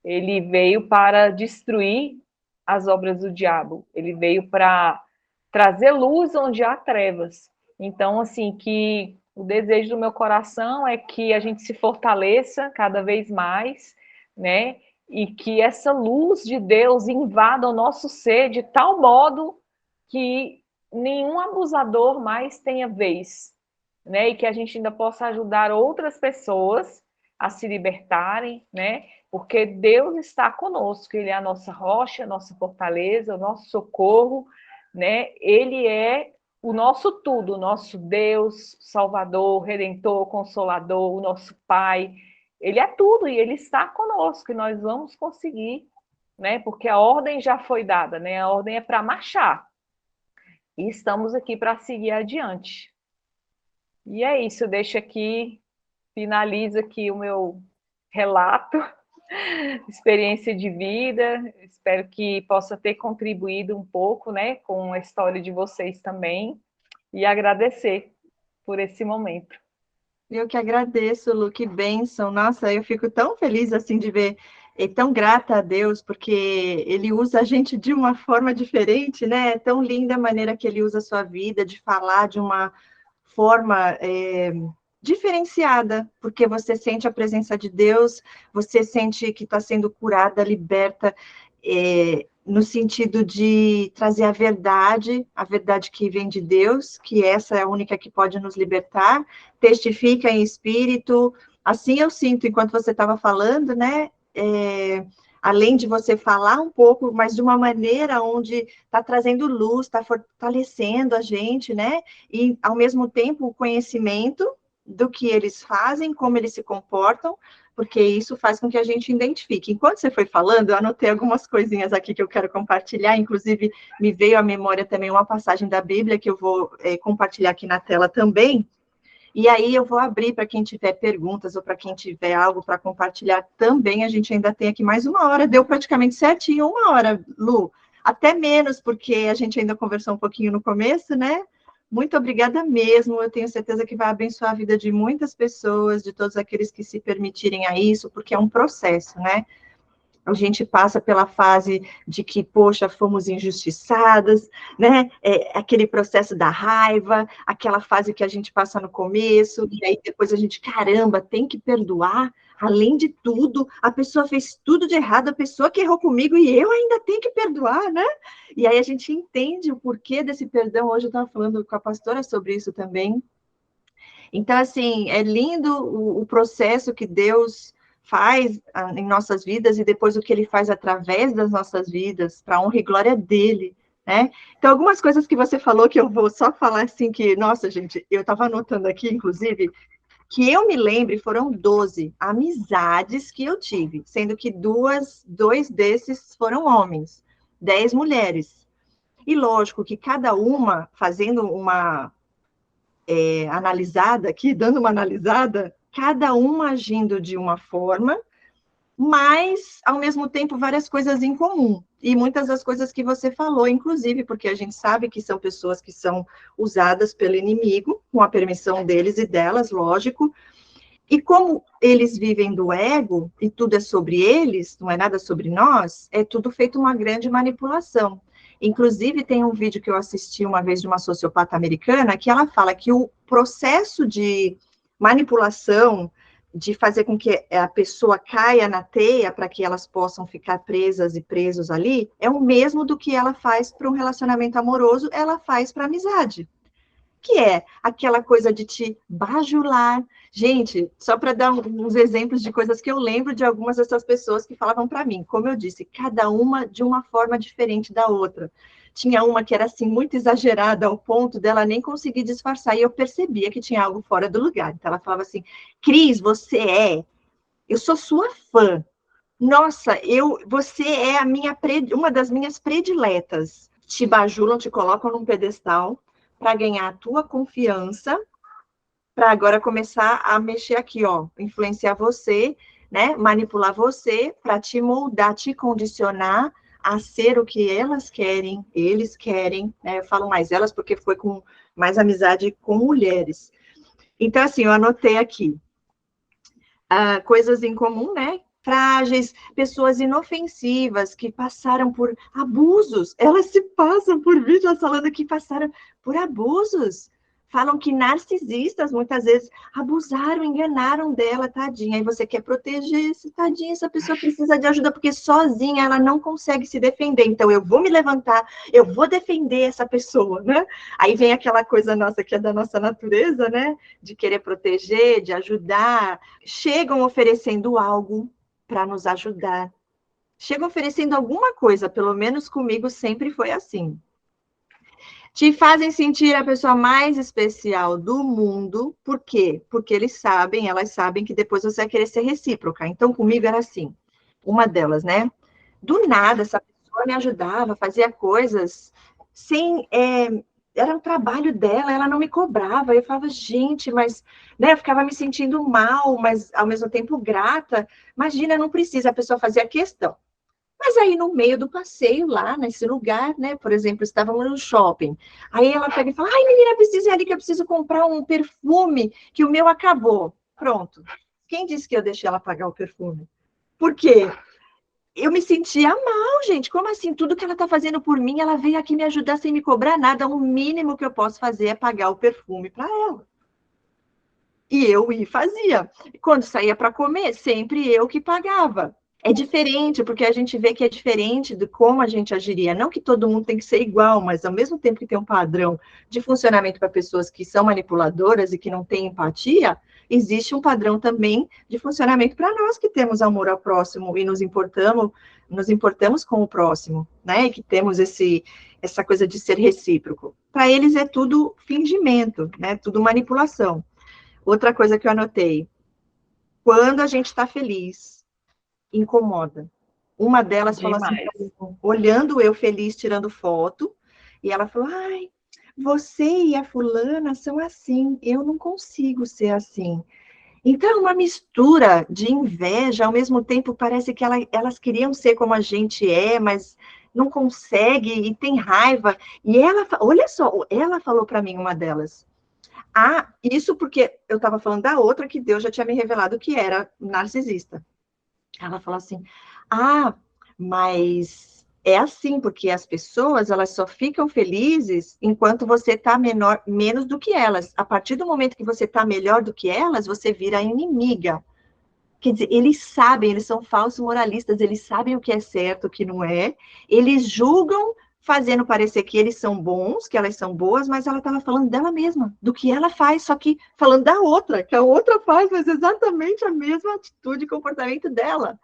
ele veio para destruir as obras do diabo. Ele veio para trazer luz onde há trevas. Então, assim, que o desejo do meu coração é que a gente se fortaleça cada vez mais, né? E que essa luz de Deus invada o nosso ser de tal modo que nenhum abusador mais tenha vez, né? E que a gente ainda possa ajudar outras pessoas a se libertarem, né? Porque Deus está conosco, Ele é a nossa rocha, a nossa fortaleza, o nosso socorro, né? Ele é o nosso tudo, o nosso Deus, Salvador, Redentor, Consolador, o nosso Pai. Ele é tudo e Ele está conosco e nós vamos conseguir, né? Porque a ordem já foi dada, né? A ordem é para marchar e estamos aqui para seguir adiante. E é isso, eu deixo aqui, finalizo aqui o meu relato, experiência de vida. Espero que possa ter contribuído um pouco, né, com a história de vocês também, e agradecer por esse momento. Eu que agradeço, Lu, que bênção. Nossa, eu fico tão feliz assim de ver, e tão grata a Deus, porque Ele usa a gente de uma forma diferente, né? É tão linda a maneira que Ele usa a sua vida, de falar de uma forma diferenciada, porque você sente a presença de Deus, você sente que está sendo curada, liberta, no sentido de trazer a verdade que vem de Deus, que essa é a única que pode nos libertar, testifica em espírito. Assim eu sinto, enquanto você estava falando, né? Além de você falar um pouco, mas de uma maneira onde está trazendo luz, está fortalecendo a gente, né? E, ao mesmo tempo, o conhecimento do que eles fazem, como eles se comportam, porque isso faz com que a gente identifique. Enquanto você foi falando, eu anotei algumas coisinhas aqui que eu quero compartilhar, inclusive me veio à memória também uma passagem da Bíblia que eu vou compartilhar aqui na tela também, e aí eu vou abrir para quem tiver perguntas ou para quem tiver algo para compartilhar também. A gente ainda tem aqui mais uma hora, deu praticamente certinho uma hora, Lu. Até menos, porque a gente ainda conversou um pouquinho no começo, né? Muito obrigada mesmo. Eu tenho certeza que vai abençoar a vida de muitas pessoas, de todos aqueles que se permitirem a isso, porque é um processo, né? A gente passa pela fase de que, poxa, fomos injustiçadas, né? Aquele processo da raiva, aquela fase que a gente passa no começo, e aí depois a gente, caramba, tem que perdoar. Além de tudo, a pessoa fez tudo de errado, a pessoa que errou comigo e eu ainda tenho que perdoar, né? E aí a gente entende o porquê desse perdão. Hoje eu estava falando com a pastora sobre isso também. Então, assim, é lindo o processo que Deus faz em nossas vidas e depois o que ele faz através das nossas vidas, para a honra e glória dele, né? Então, algumas coisas que você falou que eu vou só falar assim que, nossa, gente, eu estava anotando aqui, inclusive, que eu me lembre, foram 12 amizades que eu tive, sendo que dois desses foram homens, 10 mulheres. E lógico que cada uma fazendo uma analisada aqui, dando uma analisada, cada uma agindo de uma forma, mas, ao mesmo tempo, várias coisas em comum. E muitas das coisas que você falou, inclusive, porque a gente sabe que são pessoas que são usadas pelo inimigo, com a permissão deles e delas, lógico. E como eles vivem do ego, e tudo é sobre eles, não é nada sobre nós, é tudo feito uma grande manipulação. Inclusive, tem um vídeo que eu assisti uma vez de uma sociopata americana, que ela fala que o processo de manipulação, de fazer com que a pessoa caia na teia para que elas possam ficar presas e presos ali, é o mesmo do que ela faz para um relacionamento amoroso, ela faz para amizade. Que é aquela coisa de te bajular. Gente, só para dar uns exemplos de coisas que eu lembro de algumas dessas pessoas que falavam para mim, como eu disse, cada uma de uma forma diferente da outra. Tinha uma que era assim muito exagerada ao ponto dela nem conseguir disfarçar e eu percebia que tinha algo fora do lugar. Então ela falava assim: "Cris, eu sou sua fã. Nossa, você é uma das minhas prediletas. Te bajulam, te colocam num pedestal para ganhar a tua confiança, para agora começar a mexer aqui, ó, influenciar você, né, manipular você, para te moldar, te condicionar a ser o que elas querem, eles querem, né? Eu falo mais elas porque foi com mais amizade com mulheres. Então, assim, eu anotei aqui coisas em comum, né? Frágeis, pessoas inofensivas que passaram por abusos. Elas se passam por vídeos falando que passaram por abusos. Falam que narcisistas muitas vezes abusaram, enganaram dela, tadinha. Aí você quer proteger esse tadinha, essa pessoa precisa de ajuda, porque sozinha ela não consegue se defender. Então eu vou me levantar, eu vou defender essa pessoa, né? Aí vem aquela coisa nossa que é da nossa natureza, né? De querer proteger, de ajudar. Chegam oferecendo algo para nos ajudar. Chegam oferecendo alguma coisa, pelo menos comigo sempre foi assim. Te fazem sentir a pessoa mais especial do mundo. Por quê? Porque elas sabem que depois você vai querer ser recíproca. Então, comigo era assim. Uma delas, né? Do nada, essa pessoa me ajudava, fazia coisas sem. Era um trabalho dela, ela não me cobrava. Eu falava, gente, mas. Né, eu ficava me sentindo mal, mas ao mesmo tempo grata. Imagina, não precisa, a pessoa fazia questão. Mas aí, no meio do passeio, lá nesse lugar, né? Por exemplo, estávamos no shopping. Aí ela pega e fala: ai, menina, precisa ir ali que eu preciso comprar um perfume, que o meu acabou. Pronto. Quem disse que eu deixei ela pagar o perfume? Por quê? Eu me sentia mal, gente. Como assim? Tudo que ela está fazendo por mim, ela veio aqui me ajudar sem me cobrar nada. O mínimo que eu posso fazer é pagar o perfume para ela. E eu ia e fazia. Quando saía para comer, sempre eu que pagava. É diferente, porque a gente vê que é diferente de como a gente agiria. Não que todo mundo tem que ser igual, mas ao mesmo tempo que tem um padrão de funcionamento para pessoas que são manipuladoras e que não têm empatia, existe um padrão também de funcionamento para nós que temos amor ao próximo e nos importamos com o próximo, né? E que temos essa coisa de ser recíproco. Para eles é tudo fingimento, né? Tudo manipulação. Outra coisa que eu anotei: quando a gente está feliz, incomoda. Uma delas falou assim, olhando eu feliz, tirando foto, e ela falou: ai, você e a fulana são assim, eu não consigo ser assim. Então, é uma mistura de inveja, ao mesmo tempo parece que elas queriam ser como a gente é, mas não consegue e tem raiva. E ela, olha só, ela falou para mim, uma delas: ah, isso porque eu estava falando da outra que Deus já tinha me revelado que era narcisista. Ela falou assim: ah, mas é assim, porque as pessoas, elas só ficam felizes enquanto você está menos do que elas. A partir do momento que você está melhor do que elas, você vira inimiga. Quer dizer, eles sabem, eles são falsos moralistas, eles sabem o que é certo, o que não é, eles julgam fazendo parecer que eles são bons, que elas são boas, mas ela estava falando dela mesma, do que ela faz, só que falando da outra, que a outra faz, mas exatamente a mesma atitude e comportamento dela.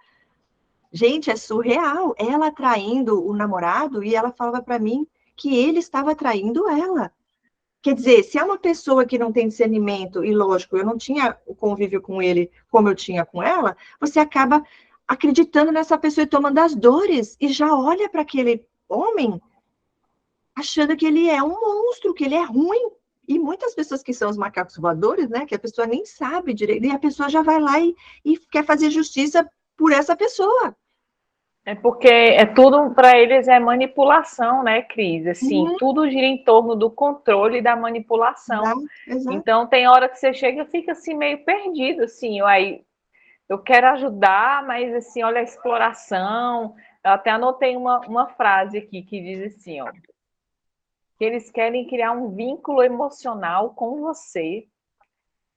Gente, é surreal. Ela traindo o namorado e ela falava para mim que ele estava traindo ela. Quer dizer, se é uma pessoa que não tem discernimento, e lógico, eu não tinha o convívio com ele como eu tinha com ela, você acaba acreditando nessa pessoa e tomando as dores, e já olha para aquele homem achando que ele é um monstro, que ele é ruim. E muitas pessoas que são os macacos voadores, né, que a pessoa nem sabe direito, e a pessoa já vai lá e quer fazer justiça por essa pessoa. É porque é tudo para eles é manipulação, né, Cris? Assim, tudo gira em torno do controle e da manipulação. Exato. Então tem hora que você chega e fica assim meio perdido, assim, aí eu quero ajudar, mas assim, olha a exploração, Eu até anotei uma frase aqui que diz assim, ó, que eles querem criar um vínculo emocional com você,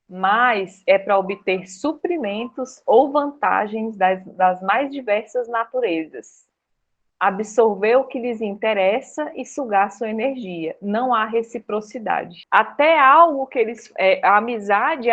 mas é para obter suprimentos ou vantagens das mais diversas naturezas. Absorver o que lhes interessa e sugar sua energia. Não há reciprocidade. Até algo que eles... a amizade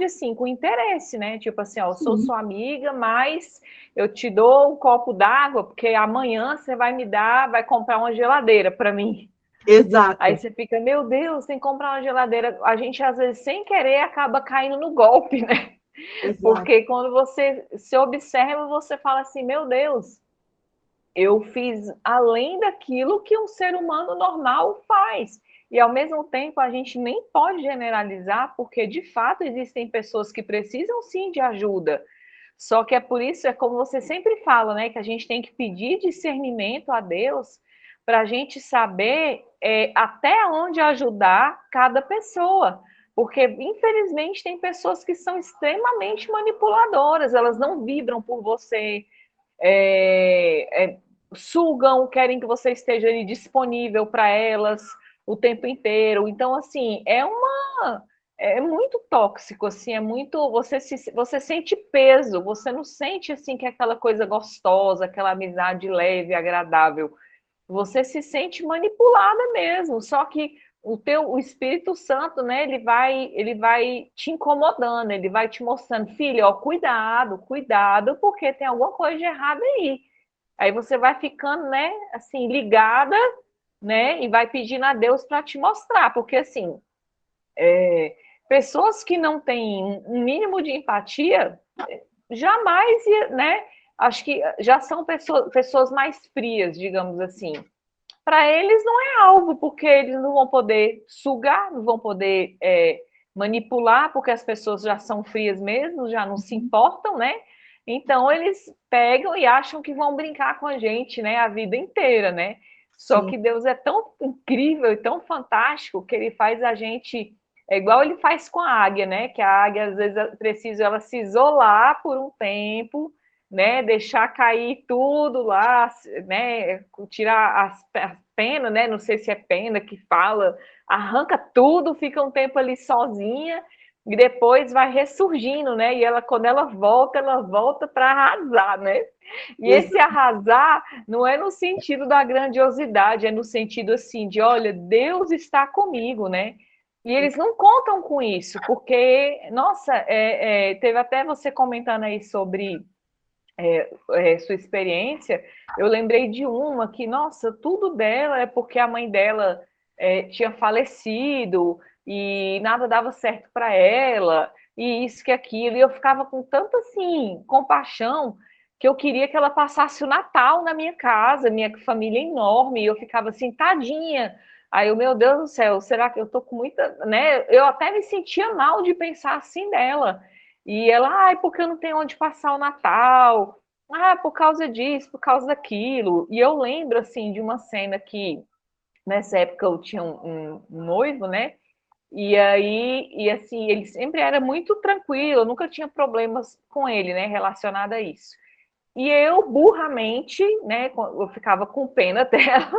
assim, com interesse, né? Tipo assim, ó, eu sou sua amiga, mas eu te dou um copo d'água, porque amanhã você vai comprar uma geladeira para mim. Aí Exato. você fica, meu Deus, tem que comprar uma geladeira. A gente, às vezes, sem querer, acaba caindo no golpe, né? Exato. Porque quando você se observa, você fala assim, meu Deus, eu fiz além daquilo que um ser humano normal faz. E, ao mesmo tempo, a gente nem pode generalizar, porque, de fato, existem pessoas que precisam, sim, de ajuda. Só que é por isso, é como você sempre fala, né, que a gente tem que pedir discernimento a Deus para a gente saber até onde ajudar cada pessoa. Porque, infelizmente, tem pessoas que são extremamente manipuladoras, elas não vibram por você, sugam, querem que você esteja ali disponível para elas o tempo inteiro. Então, assim, é muito tóxico, assim, é muito, você sente peso, você não sente assim que é aquela coisa gostosa, aquela amizade leve, agradável. Você se sente manipulada mesmo, só que o Espírito Santo, né, ele vai te incomodando, ele vai te mostrando, filho, ó, cuidado, cuidado, porque tem alguma coisa de errado aí. Aí você vai ficando, né, assim, ligada, né, e vai pedindo a Deus para te mostrar, porque assim, pessoas que não têm um mínimo de empatia, jamais, né, acho que já são pessoas mais frias, digamos assim. Para eles não é alvo, porque eles não vão poder sugar, não vão poder manipular, porque as pessoas já são frias mesmo, já não se importam, né? Então eles pegam e acham que vão brincar com a gente, né, a vida inteira, né? Só Sim. que Deus é tão incrível e tão fantástico que ele faz a gente, é igual ele faz com a águia, né? Que a águia às vezes precisa ela se isolar por um tempo, né? Deixar cair tudo lá, né? Tirar as penas, né? Não sei se é pena que fala, arranca tudo, fica um tempo ali sozinha e depois vai ressurgindo, né? E ela, quando ela volta para arrasar, né? E esse Exato. arrasar não é no sentido da grandiosidade, é no sentido assim de, olha, Deus está comigo, né? E eles não contam com isso, porque, nossa, teve até você comentando aí sobre sua experiência, eu lembrei de uma que, nossa, tudo dela é porque a mãe dela tinha falecido e nada dava certo para ela, e isso que aquilo, e eu ficava com tanta, assim, compaixão, que eu queria que ela passasse o Natal na minha casa, minha família é enorme, e eu ficava assim, tadinha. Aí eu, meu Deus do céu, será que eu tô com muita, né? Eu até me sentia mal de pensar assim dela. E ela, ai, porque eu não tenho onde passar o Natal. Ah, por causa disso, por causa daquilo. E eu lembro, assim, de uma cena que, nessa época, eu tinha um noivo, né? E aí, e assim, ele sempre era muito tranquilo, eu nunca tinha problemas com ele, né, relacionado a isso. E eu, burramente, né, eu ficava com pena dela,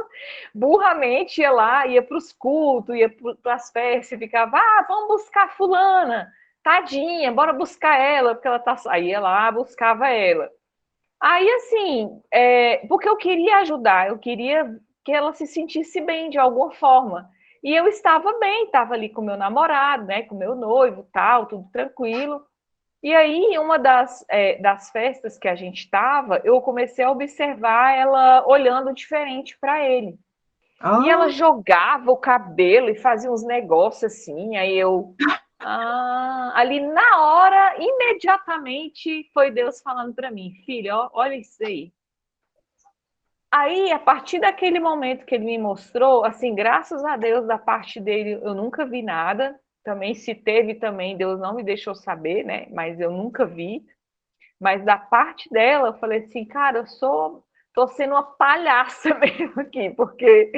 burramente ia lá, ia para os cultos, ia para as festas, e ficava, vamos buscar fulana, tadinha, bora buscar ela, porque ela tá... Aí ia lá, buscava ela. Aí, assim, porque eu queria ajudar, eu queria que ela se sentisse bem de alguma forma. E eu estava bem, estava ali com meu namorado, né, com meu noivo, tal, tudo tranquilo. E aí, em uma das festas que a gente estava, eu comecei a observar ela olhando diferente para ele. E ela Ah, jogava o cabelo e fazia uns negócios assim, aí eu... ali na hora, imediatamente, foi Deus falando para mim, filha, olha isso aí. Aí, a partir daquele momento que ele me mostrou, assim, graças a Deus, da parte dele, eu nunca vi nada. Também, se teve também, Deus não me deixou saber, né? Mas eu nunca vi. Mas da parte dela, eu falei assim, cara, tô sendo uma palhaça mesmo aqui, porque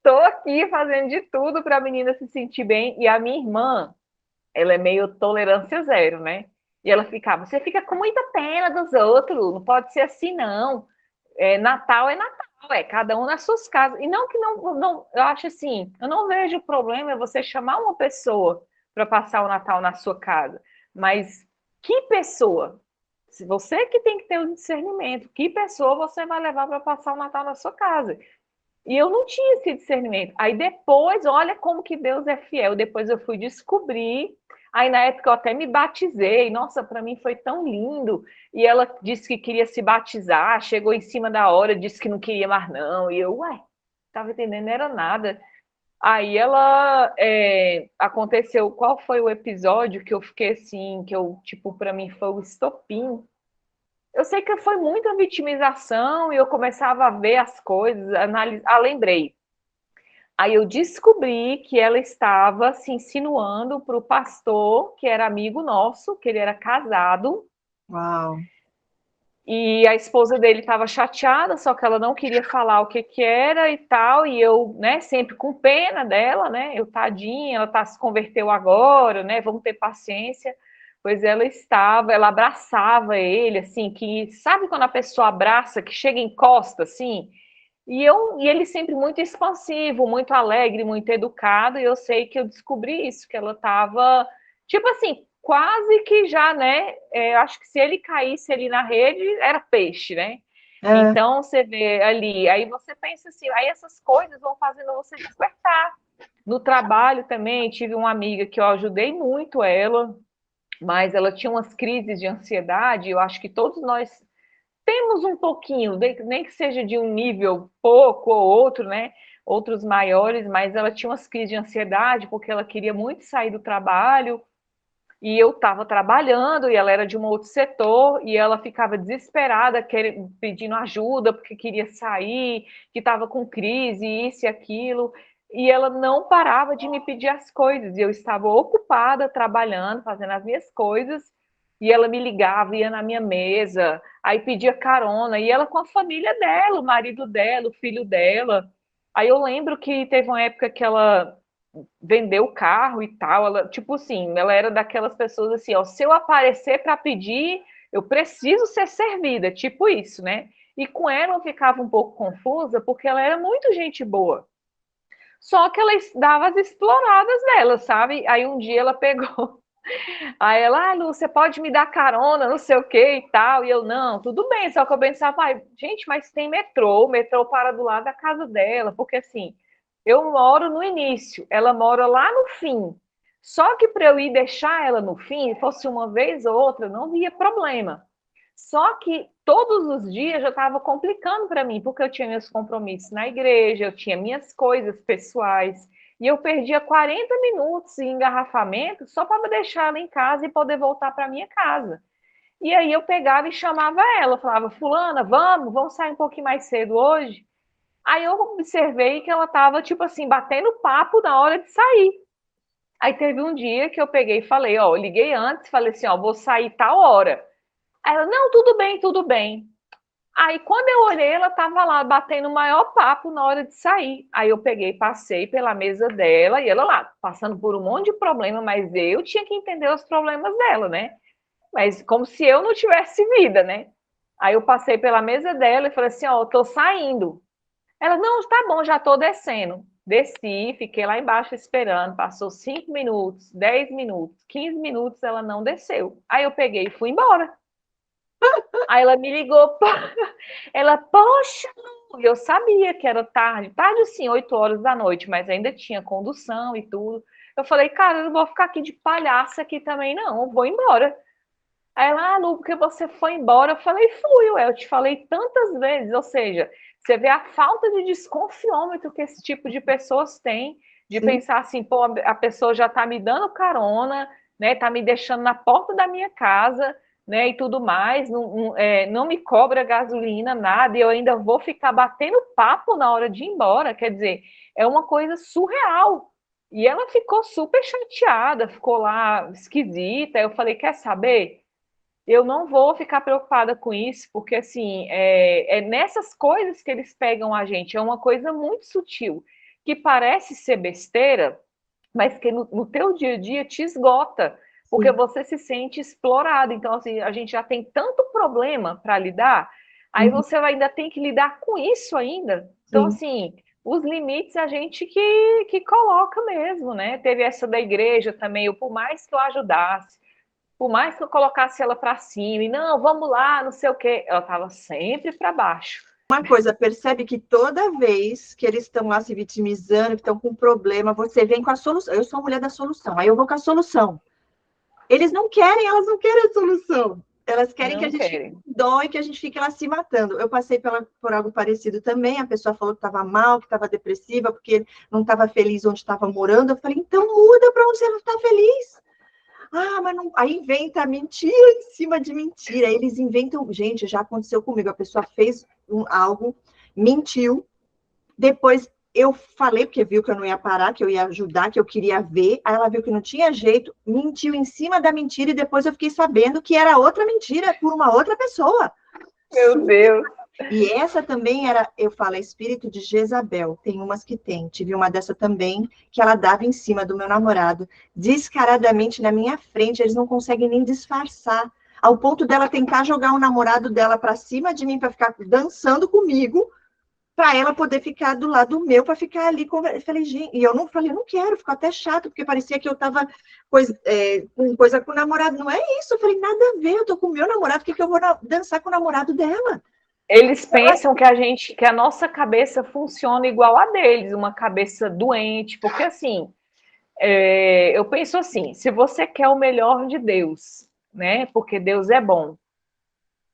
tô aqui fazendo de tudo para a menina se sentir bem. E a minha irmã, ela é meio tolerância zero, né? E ela ficava, você fica com muita pena dos outros, não pode ser assim, não. Natal é Natal, cada um nas suas casas. E não que não, eu acho assim, eu não vejo problema você chamar uma pessoa para passar o Natal na sua casa, mas que pessoa? Se você que tem que ter o discernimento, que pessoa você vai levar para passar o Natal na sua casa? E eu não tinha esse discernimento. Aí depois, olha como que Deus é fiel. Depois eu fui descobrir. Aí na época eu até me batizei. Nossa, para mim foi tão lindo. E ela disse que queria se batizar, chegou em cima da hora, disse que não queria mais não. E eu, ué, tava entendendo, não era nada. Aí ela aconteceu. Qual foi o episódio que eu fiquei assim, que eu, tipo, para mim foi o estopim. Eu sei que foi muita vitimização e eu começava a ver as coisas, analisar. Ah, lembrei. Aí eu descobri que ela estava se insinuando para o pastor, que era amigo nosso, que ele era casado. Uau. E a esposa dele estava chateada, só que ela não queria falar o que que era e tal. E eu, né, sempre com pena dela, né? Eu, tadinha, ela se converteu agora, né? Vamos ter paciência. Pois ela abraçava ele, assim, que sabe quando a pessoa abraça, que chega em costa, assim? E ele sempre muito expansivo, muito alegre, muito educado, e eu sei que eu descobri isso, que ela estava, tipo assim, quase que já, né? Acho que se ele caísse ali na rede, era peixe, né? É, Então você vê ali, aí você pensa assim, aí essas coisas vão fazendo você despertar. No trabalho também, tive uma amiga que eu ajudei muito ela, mas ela tinha umas crises de ansiedade, eu acho que todos nós temos um pouquinho, nem que seja de um nível pouco ou outro, né? Outros maiores, mas ela tinha umas crises de ansiedade porque ela queria muito sair do trabalho e eu estava trabalhando e ela era de um outro setor e ela ficava desesperada, pedindo ajuda porque queria sair, que estava com crise, isso e aquilo. E ela não parava de me pedir as coisas. E eu estava ocupada trabalhando, fazendo as minhas coisas, e ela me ligava, ia na minha mesa, aí pedia carona, e ela com a família dela, o marido dela, o filho dela. Aí eu lembro que teve uma época que ela vendeu o carro e tal. Ela, tipo assim, ela era daquelas pessoas assim, ó, se eu aparecer para pedir, eu preciso ser servida, tipo isso, né? E com ela eu ficava um pouco confusa, porque ela era muito gente boa. Só que ela dava as exploradas dela, sabe? Aí um dia ela pegou. Aí ela, Lu, você pode me dar carona, não sei o que e tal. E eu, não, tudo bem. Só que eu pensava, gente, mas tem metrô, o metrô para do lado da casa dela, porque assim, eu moro no início, ela mora lá no fim. Só que para eu ir deixar ela no fim, fosse uma vez ou outra, não via problema. Só que todos os dias já estava complicando para mim, porque eu tinha meus compromissos na igreja, eu tinha minhas coisas pessoais, e eu perdia 40 minutos em engarrafamento só para me deixar ela em casa e poder voltar para minha casa. E aí eu pegava e chamava ela, falava, fulana, vamos sair um pouquinho mais cedo hoje? Aí eu observei que ela estava, tipo assim, batendo papo na hora de sair. Aí teve um dia que eu peguei e falei, ó, eu liguei antes, falei assim, ó, vou sair tal hora. Aí ela, não, tudo bem, tudo bem. Aí quando eu olhei, ela estava lá batendo o maior papo na hora de sair. Aí eu peguei, passei pela mesa dela e ela lá, passando por um monte de problema, mas eu tinha que entender os problemas dela, né? Mas como se eu não tivesse vida, né? Aí eu passei pela mesa dela e falei assim, ó, eu tô saindo. Ela, não, tá bom, já tô descendo. Desci, fiquei lá embaixo esperando, passou 5 minutos, 10 minutos, 15 minutos, ela não desceu. Aí eu peguei e fui embora. Aí ela me ligou, ela, poxa, eu sabia que era tarde, tarde assim, 8 horas da noite, mas ainda tinha condução e tudo. Eu falei, cara, eu não vou ficar aqui de palhaça aqui também, não, eu vou embora. Aí ela, Lu, porque você foi embora? Eu falei, fui, ué, eu te falei tantas vezes, ou seja, você vê a falta de desconfiômetro que esse tipo de pessoas têm, de sim. pensar assim, pô, a pessoa já tá me dando carona, né, tá me deixando na porta da minha casa, né, e tudo mais, não me cobra gasolina, nada, e eu ainda vou ficar batendo papo na hora de ir embora, quer dizer, é uma coisa surreal. E ela ficou super chateada, ficou lá esquisita. Eu falei, quer saber? Eu não vou ficar preocupada com isso, porque assim, é nessas coisas que eles pegam a gente, é uma coisa muito sutil, que parece ser besteira, mas que no teu dia a dia te esgota, porque Sim. você se sente explorado. Então, assim, a gente já tem tanto problema para lidar, Aí você ainda tem que lidar com isso ainda. Então, assim, os limites a gente que coloca mesmo, né? Teve essa da igreja também, por mais que eu ajudasse, por mais que eu colocasse ela para cima, e não, vamos lá, não sei o quê, ela estava sempre para baixo. Uma coisa, percebe que toda vez que eles estão lá se vitimizando, que estão com problema, você vem com a solução. Eu sou a mulher da solução, aí eu vou com a solução. Eles não querem, elas não querem a solução. Elas querem que a gente dói, que a gente fique lá se matando. Eu passei por algo parecido também. A pessoa falou que estava mal, que estava depressiva, porque não estava feliz onde estava morando. Eu falei, então muda para onde você não está feliz. Ah, mas não. Aí inventa mentira em cima de mentira. Eles inventam. Gente, já aconteceu comigo. A pessoa fez algo, mentiu. Depois eu falei, porque viu que eu não ia parar, que eu ia ajudar, que eu queria ver. Aí ela viu que não tinha jeito, mentiu em cima da mentira. E depois eu fiquei sabendo que era outra mentira por uma outra pessoa. Meu Deus. E essa também era, eu falo, espírito de Jezabel. Tem umas que tem. Tive uma dessa também, que ela dava em cima do meu namorado, descaradamente na minha frente. Eles não conseguem nem disfarçar. Ao ponto dela tentar jogar o namorado dela para cima de mim, para ficar dançando comigo, para ela poder ficar do lado meu, para ficar ali conversando. Eu falei, gente, e eu não quero, ficou até chato, porque parecia que eu estava com coisa com o namorado. Não é isso. Eu falei, nada a ver, eu tô com o meu namorado, por que eu vou dançar com o namorado dela? Eles pensam que a nossa cabeça funciona igual a deles, uma cabeça doente, porque assim, eu penso assim, se você quer o melhor de Deus, né? Porque Deus é bom,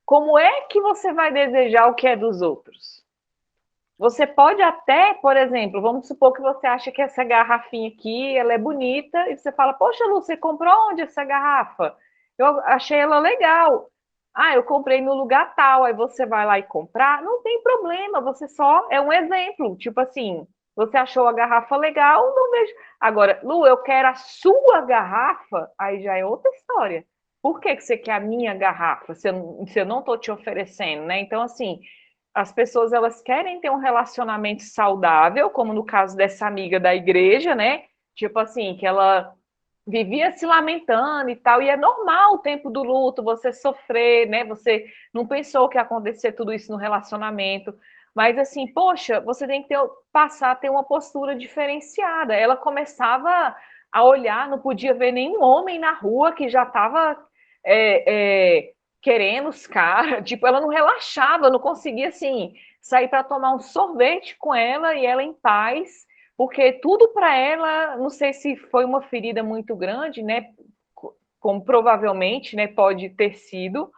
como é que você vai desejar o que é dos outros? Você pode até, por exemplo, vamos supor que você acha que essa garrafinha aqui, ela é bonita, e você fala, poxa, Lu, você comprou onde essa garrafa? Eu achei ela legal. Ah, eu comprei no lugar tal, aí você vai lá e comprar, não tem problema, você só é um exemplo, tipo assim, você achou a garrafa legal, não vejo. Agora, Lu, eu quero a sua garrafa, aí já é outra história. Por que você quer a minha garrafa se eu não estou te oferecendo, né? Então, assim, as pessoas elas querem ter um relacionamento saudável, como no caso dessa amiga da igreja, né? Tipo assim, que ela vivia se lamentando e tal, e é normal o tempo do luto, você sofrer, né? Você não pensou que ia acontecer tudo isso no relacionamento, mas assim, poxa, você tem que passar a ter uma postura diferenciada. Ela começava a olhar, não podia ver nenhum homem na rua que já estava querendo os caras, tipo, ela não relaxava, não conseguia assim sair para tomar um sorvete com ela e ela em paz, porque tudo para ela, não sei se foi uma ferida muito grande, né? Como provavelmente, né, pode ter sido,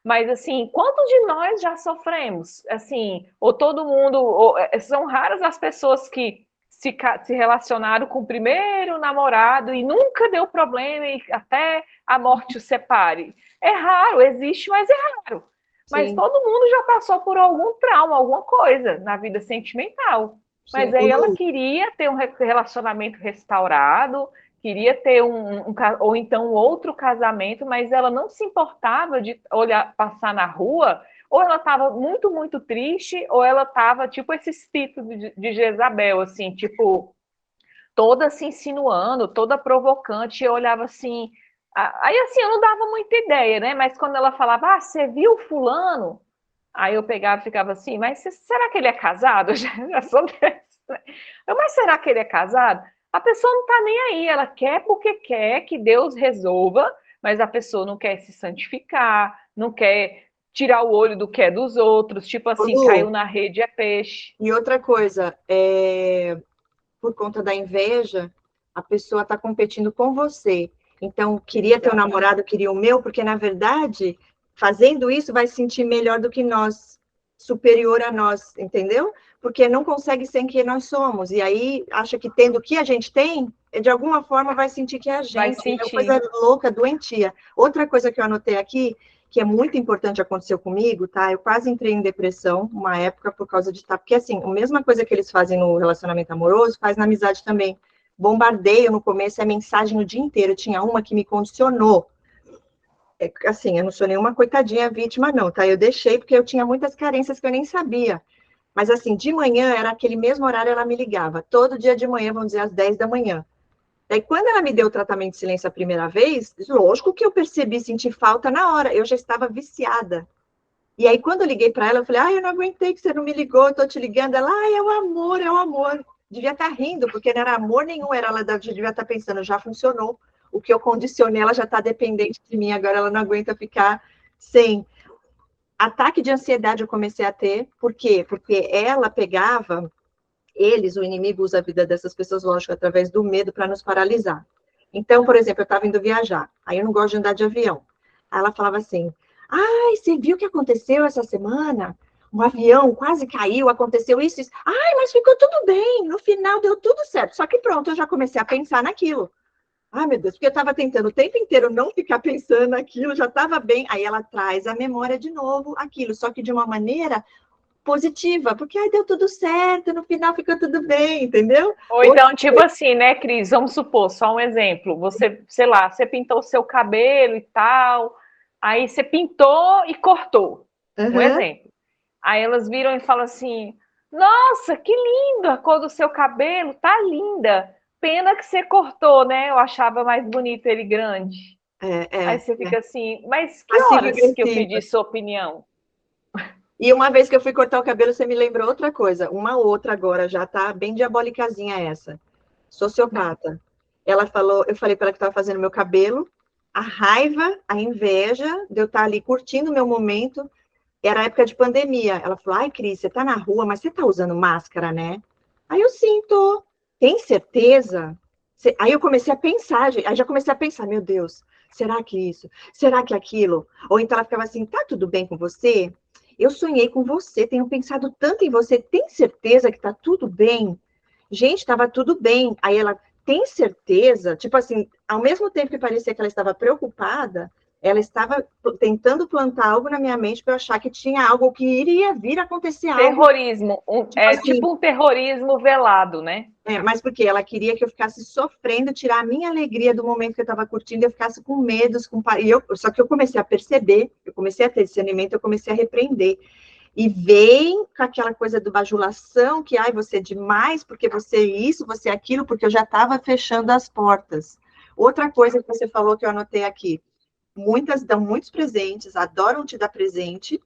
mas assim, quantos de nós já sofremos? Assim, ou todo mundo, são raras as pessoas que se relacionaram com o primeiro namorado e nunca deu problema e até a morte os separe. É raro, existe, mas é raro. Mas Sim. todo mundo já passou por algum trauma, alguma coisa na vida sentimental. Mas Sim. aí ela queria ter um relacionamento restaurado, queria ter ou então outro casamento, mas ela não se importava de olhar, passar na rua, ou ela estava muito, muito triste, ou ela estava tipo esse espírito de Jezabel, assim, tipo, toda se insinuando, toda provocante, e eu olhava assim, aí assim, eu não dava muita ideia, né? Mas quando ela falava, você viu fulano? Aí eu pegava e ficava assim, mas será que ele é casado? Já sou dessa. Mas será que ele é casado? A pessoa não está nem aí, ela quer porque quer que Deus resolva, mas a pessoa não quer se santificar, não quer tirar o olho do que é dos outros, tipo assim, caiu na rede é peixe. E outra coisa, por conta da inveja, a pessoa está competindo com você. Então, queria ter um namorado, queria o meu, porque, na verdade, fazendo isso, vai se sentir melhor do que nós, superior a nós, entendeu? Porque não consegue ser quem nós somos. E aí, acha que tendo o que a gente tem, de alguma forma vai sentir que é a gente. Vai sentir. É uma coisa louca, doentia. Outra coisa que eu anotei aqui, que é muito importante, aconteceu comigo, tá? Eu quase entrei em depressão uma época por causa de estar... Porque, assim, a mesma coisa que eles fazem no relacionamento amoroso, faz na amizade também. Bombardeio no começo, é mensagem o dia inteiro. Eu tinha uma que me condicionou. Assim, eu não sou nenhuma coitadinha vítima, não, tá? Eu deixei porque eu tinha muitas carências que eu nem sabia. Mas, assim, de manhã, era aquele mesmo horário, ela me ligava. Todo dia de manhã, vamos dizer, às 10 da manhã. Daí, quando ela me deu o tratamento de silêncio a primeira vez, lógico que eu percebi, senti falta na hora. Eu já estava viciada. E aí, quando eu liguei para ela, eu falei, eu não aguentei que você não me ligou, eu tô te ligando. Ela, é o amor, é o amor. Devia estar rindo, porque não era amor nenhum, ela devia estar pensando, já funcionou. O que eu condicionei, ela já está dependente de mim, agora ela não aguenta ficar sem. Ataque de ansiedade eu comecei a ter, por quê? Porque ela pegava, o inimigo usa a vida dessas pessoas, lógico, através do medo para nos paralisar. Então, por exemplo, eu estava indo viajar, aí eu não gosto de andar de avião. Aí ela falava assim, você viu o que aconteceu essa semana? Um avião quase caiu, aconteceu isso, isso. Mas ficou tudo bem, no final deu tudo certo. Só que pronto, eu já comecei a pensar naquilo. Meu Deus, porque eu estava tentando o tempo inteiro não ficar pensando naquilo, já estava bem. Aí ela traz a memória de novo aquilo, só que de uma maneira positiva, porque deu tudo certo, no final ficou tudo bem, entendeu? Ou então, tipo assim, né, Cris? Vamos supor, só um exemplo. Você, sei lá, você pintou o seu cabelo e tal, aí você pintou e cortou. Um Uhum. exemplo. Aí elas viram e falam assim: Nossa, que lindo a cor do seu cabelo, tá linda. Pena que você cortou, né? Eu achava mais bonito ele grande. Aí você É. fica assim, mas que horas que eu Passiva-agressiva. pedi sua opinião? E uma vez que eu fui cortar o cabelo, você me lembrou outra coisa. Uma outra agora, já tá bem diabolicazinha essa. Sociopata. Ela falou, eu falei para ela que estava fazendo meu cabelo, a raiva, a inveja de eu estar ali curtindo o meu momento. Era época de pandemia. Ela falou, Cris, você tá na rua, mas você tá usando máscara, né? Aí eu sinto. Tem certeza? Aí eu comecei a pensar, gente. Aí já comecei a pensar, meu Deus, será que isso? Será que aquilo? Ou então ela ficava assim, tá tudo bem com você? Eu sonhei com você, tenho pensado tanto em você, tem certeza que tá tudo bem? Gente, estava tudo bem. Aí ela, tem certeza? Tipo assim, ao mesmo tempo que parecia que ela estava preocupada, ela estava tentando plantar algo na minha mente para eu achar que tinha algo, que iria vir a acontecer algo. Terrorismo, Tipo é assim, tipo um terrorismo velado, né? mas porque ela queria que eu ficasse sofrendo, tirar a minha alegria do momento que eu estava curtindo, eu ficasse com medos, só que eu comecei a perceber, eu comecei a ter discernimento, eu comecei a repreender. E vem com aquela coisa do bajulação, que, você é demais, porque você é isso, você é aquilo, porque eu já estava fechando as portas. Outra coisa que você falou que eu anotei aqui, muitas dão muitos presentes, adoram te dar presente,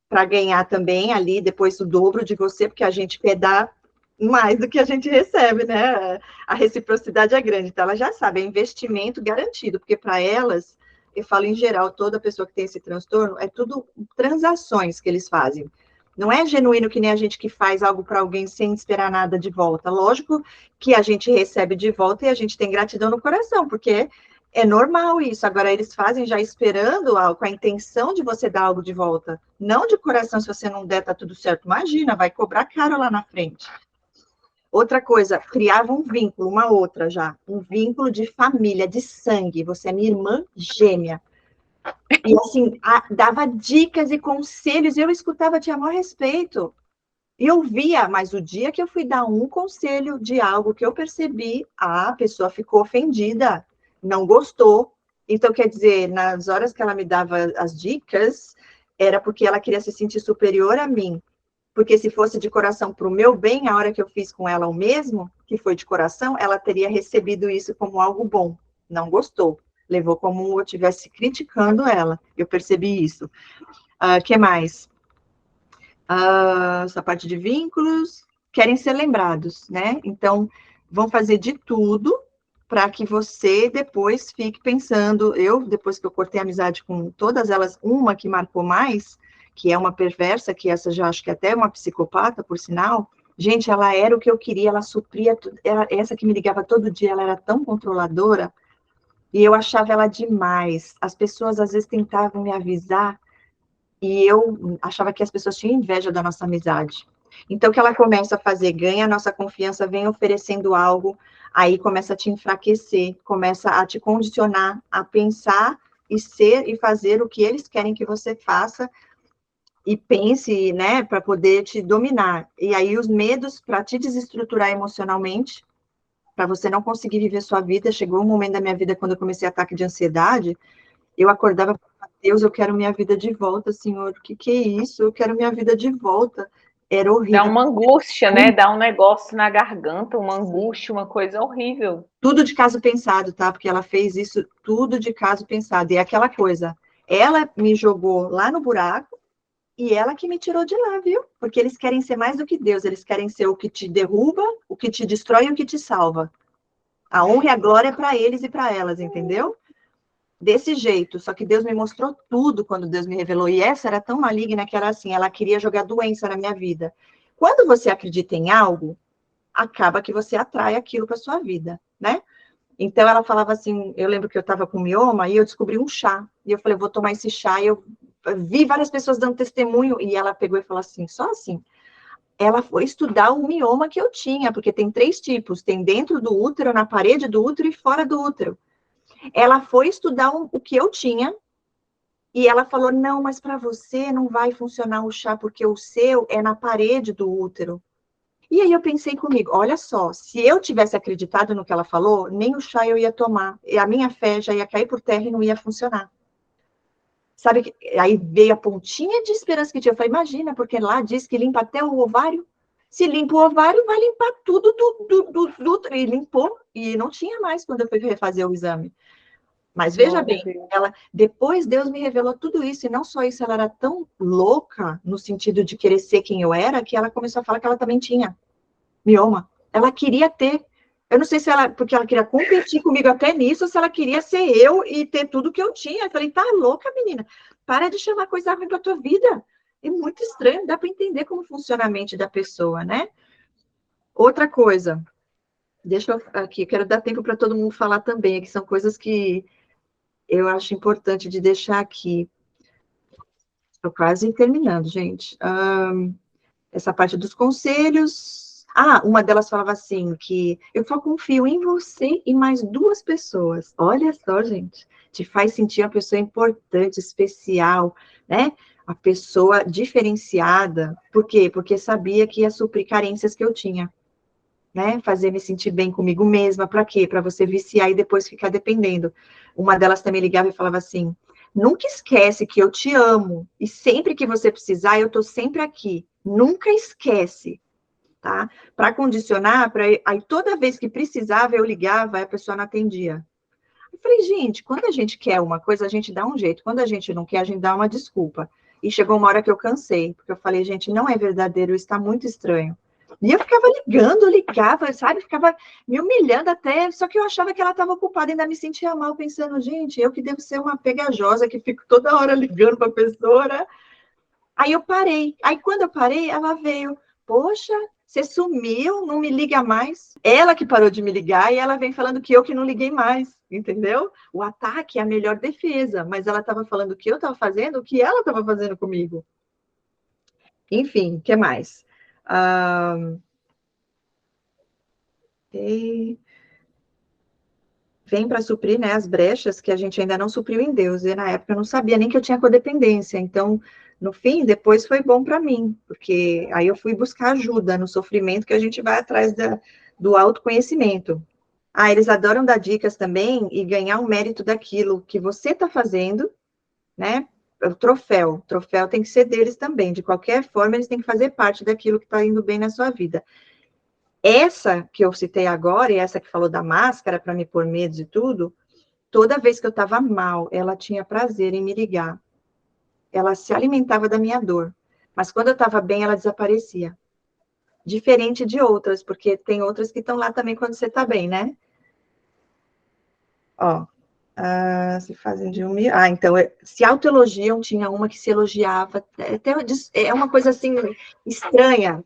para ganhar também ali depois o dobro de você, porque a gente quer dar mais do que a gente recebe, né? A reciprocidade é grande, então elas já sabem, é investimento garantido, porque para elas, eu falo em geral, toda pessoa que tem esse transtorno, é tudo transações que eles fazem. Não é genuíno que nem a gente que faz algo para alguém sem esperar nada de volta. Lógico que a gente recebe de volta e a gente tem gratidão no coração, porque é normal isso. Agora, eles fazem já esperando algo, com a intenção de você dar algo de volta. Não de coração, se você não der, tá tudo certo. Imagina, vai cobrar caro lá na frente. Outra coisa, criava um vínculo, uma outra já, um vínculo de família, de sangue. Você é minha irmã gêmea. E assim, dava dicas e conselhos, eu escutava, tinha maior respeito. E eu via, mas o dia que eu fui dar um conselho de algo que eu percebi, a pessoa ficou ofendida, não gostou. Então, quer dizer, nas horas que ela me dava as dicas, era porque ela queria se sentir superior a mim. Porque se fosse de coração para o meu bem, a hora que eu fiz com ela o mesmo, que foi de coração, ela teria recebido isso como algo bom. Não gostou. Levou como eu estivesse criticando ela. Eu percebi isso. Que mais? Essa parte de vínculos, querem ser lembrados, né? Então, vão fazer de tudo para que você depois fique pensando. Depois que eu cortei a amizade com todas elas, uma que marcou mais, que é uma perversa, que essa já acho que até é uma psicopata, por sinal. Gente, ela era o que eu queria, ela supria tudo. Essa que me ligava todo dia, ela era tão controladora, e eu achava ela demais. As pessoas às vezes tentavam me avisar, e eu achava que as pessoas tinham inveja da nossa amizade. Então, o que ela começa a fazer? Ganha a nossa confiança, vem oferecendo algo, aí começa a te enfraquecer, começa a te condicionar a pensar e ser e fazer o que eles querem que você faça e pense, né, para poder te dominar. E aí os medos para te desestruturar emocionalmente, para você não conseguir viver sua vida. Chegou um momento da minha vida quando eu comecei ataque de ansiedade, eu acordava e falava, Deus, eu quero minha vida de volta, Senhor. O que que é isso? Eu quero minha vida de volta. Era Dá horrível. uma angústia, né? Dá um negócio na garganta, uma angústia, uma coisa horrível. Tudo de caso pensado, tá? Porque ela fez isso tudo de caso pensado. E é aquela coisa, ela me jogou lá no buraco, E ela que me tirou de lá, viu? Porque eles querem ser mais do que Deus, eles querem ser o que te derruba, o que te destrói e o que te salva. A honra e a glória é para eles e para elas, entendeu? Desse jeito, só que Deus me mostrou tudo quando Deus me revelou, e essa era tão maligna que era assim, ela queria jogar doença na minha vida. Quando você acredita em algo, acaba que você atrai aquilo para sua vida, né? Então ela falava assim, eu lembro que eu estava com mioma e eu descobri um chá, e eu falei, vou tomar esse chá, e eu vi várias pessoas dando testemunho, e ela pegou e falou assim, só assim, ela foi estudar o mioma que eu tinha, porque tem 3 tipos, tem dentro do útero, na parede do útero e fora do útero. Ela foi estudar o que eu tinha, e ela falou, não, mas para você não vai funcionar o chá, porque o seu é na parede do útero. E aí eu pensei comigo, olha só, se eu tivesse acreditado no que ela falou, nem o chá eu ia tomar, e a minha fé já ia cair por terra e não ia funcionar. Sabe, aí veio a pontinha de esperança que tinha. Eu falei, imagina, porque lá diz que limpa até o ovário. Se limpa o ovário, vai limpar tudo do e limpou, e não tinha mais quando eu fui refazer o exame. Mas veja Glória a bem, Deus. depois Deus me revelou tudo isso, e não só isso, ela era tão louca, no sentido de querer ser quem eu era, que ela começou a falar que ela também tinha mioma. Ela queria ter. Eu não sei se ela, porque ela queria competir comigo até nisso, ou se ela queria ser eu e ter tudo que eu tinha. Eu falei, tá louca, menina? Para de chamar coisa ruim pra tua vida. É muito estranho, dá para entender como funciona a mente da pessoa, né? Outra coisa, deixa eu aqui, quero dar tempo para todo mundo falar também, que são coisas que eu acho importante de deixar aqui. Estou quase terminando, gente. Essa parte dos conselhos. Ah, uma delas falava assim, que eu só confio em você e mais 2 pessoas. Olha só, gente, te faz sentir uma pessoa importante, especial, né? A pessoa diferenciada. Por quê? Porque sabia que ia suprir carências que eu tinha, né? Fazer me sentir bem comigo mesma. Para quê? Para você viciar e depois ficar dependendo. Uma delas também ligava e falava assim: nunca esquece que eu te amo e sempre que você precisar, eu estou sempre aqui. Nunca esquece, tá? Para condicionar, aí toda vez que precisava, eu ligava, a pessoa não atendia. Eu falei, gente, quando a gente quer uma coisa, a gente dá um jeito. Quando a gente não quer, a gente dá uma desculpa. E chegou uma hora que eu cansei, porque eu falei, gente, não é verdadeiro, está muito estranho. E eu ficava ligando, ligava, sabe? Ficava me humilhando até, só que eu achava que ela estava ocupada, ainda me sentia mal, pensando, gente, eu que devo ser uma pegajosa, que fico toda hora ligando para a pessoa, né? Aí eu parei. Aí quando eu parei, ela veio. Poxa, você sumiu, não me liga mais. Ela que parou de me ligar e ela vem falando que eu que não liguei mais, entendeu? O ataque é a melhor defesa, mas ela estava falando o que eu estava fazendo, o que ela estava fazendo comigo. Enfim, o que mais? E vem para suprir, né, as brechas que a gente ainda não supriu em Deus. E na época eu não sabia nem que eu tinha codependência. Então, no fim, depois foi bom para mim, porque aí eu fui buscar ajuda no sofrimento que a gente vai atrás do autoconhecimento. Ah, eles adoram dar dicas também e ganhar o mérito daquilo que você está fazendo, né? O troféu tem que ser deles também. De qualquer forma, eles têm que fazer parte daquilo que está indo bem na sua vida. Essa que eu citei agora, e essa que falou da máscara para me pôr medos e tudo, toda vez que eu estava mal, ela tinha prazer em me ligar. Ela se alimentava da minha dor. Mas quando eu estava bem, ela desaparecia. Diferente de outras, porque tem outras que estão lá também quando você está bem, né? Ó, se fazem de humilhar. Ah, então, se autoelogiam, tinha uma que se elogiava. Até, é uma coisa assim, estranha.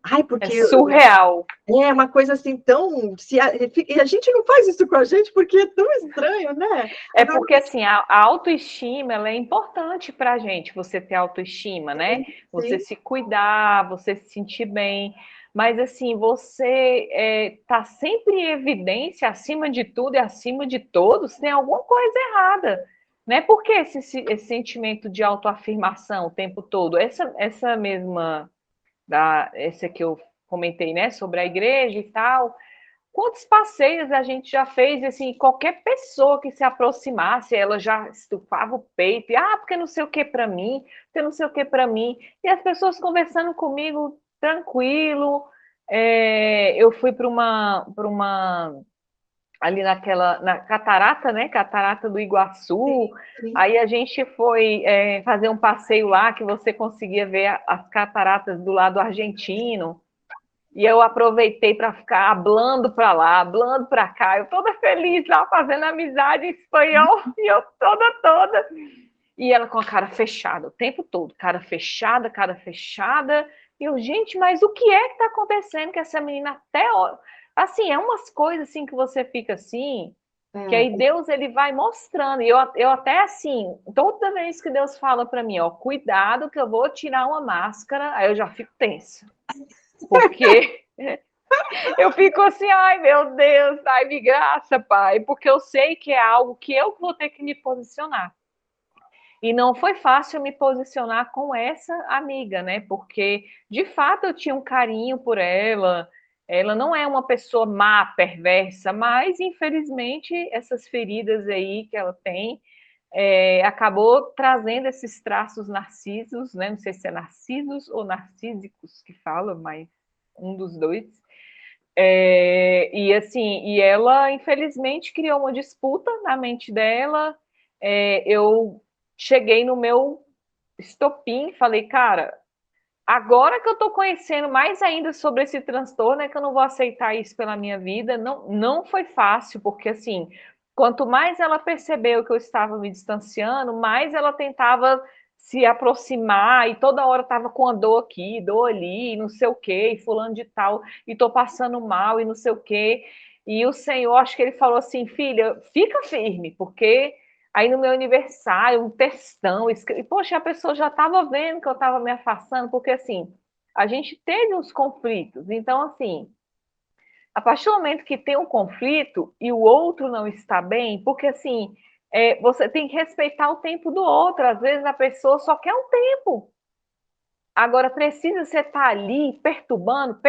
Ai, É porque surreal. é uma coisa assim tão. Se a gente não faz isso com a gente porque é tão estranho, né? É porque, assim, a autoestima, ela é importante para a gente, você ter autoestima, né? Você Sim. se cuidar, você se sentir bem. Mas, assim, você tá sempre em evidência, acima de tudo e acima de todos, tem alguma coisa errada. Né? Por que esse sentimento de autoafirmação o tempo todo? Essa mesma, essa que eu comentei, né, sobre a igreja e tal, quantos passeios a gente já fez, assim, qualquer pessoa que se aproximasse, ela já estufava o peito, porque não sei o que para mim, porque não sei o que para mim, e as pessoas conversando comigo tranquilo. Eu fui para uma ali na catarata, né? Catarata do Iguaçu. Sim. Aí a gente foi fazer um passeio lá que você conseguia ver as cataratas do lado argentino. E eu aproveitei para ficar hablando para lá, hablando para cá. Eu toda feliz lá, fazendo amizade em espanhol. E eu toda. E ela com a cara fechada o tempo todo. Cara fechada, cara fechada. E eu, gente, mas o que é que está acontecendo que essa menina até... Assim, é umas coisas assim que você fica assim... Que aí Deus, ele vai mostrando. E eu até assim, toda vez que Deus fala para mim, ó, cuidado que eu vou tirar uma máscara, aí eu já fico tensa. Porque eu fico assim, ai meu Deus, ai-me graça, pai, porque eu sei que é algo que eu vou ter que me posicionar. E não foi fácil me posicionar com essa amiga, né? Porque de fato eu tinha um carinho por ela. Ela não é uma pessoa má, perversa, mas infelizmente essas feridas aí que ela tem acabou trazendo esses traços narcisos, né? Não sei se é narcisos ou narcísicos que fala, mas um dos dois. E assim, e ela infelizmente criou uma disputa na mente dela. Eu cheguei no meu estopim, falei, cara, agora que eu tô conhecendo mais ainda sobre esse transtorno, é que eu não vou aceitar isso pela minha vida. Não, não foi fácil, porque assim, quanto mais ela percebeu que eu estava me distanciando, mais ela tentava se aproximar e toda hora estava com a dor aqui, dor ali, não sei o quê, e fulano de tal, e tô passando mal e não sei o quê. E o Senhor, acho que ele falou assim, filha, fica firme, porque aí no meu aniversário, um textão, e poxa, a pessoa já estava vendo que eu estava me afastando, porque assim, a gente teve uns conflitos, então assim, a partir do momento que tem um conflito e o outro não está bem, porque assim, você tem que respeitar o tempo do outro, às vezes a pessoa só quer um tempo, agora precisa você estar ali perturbando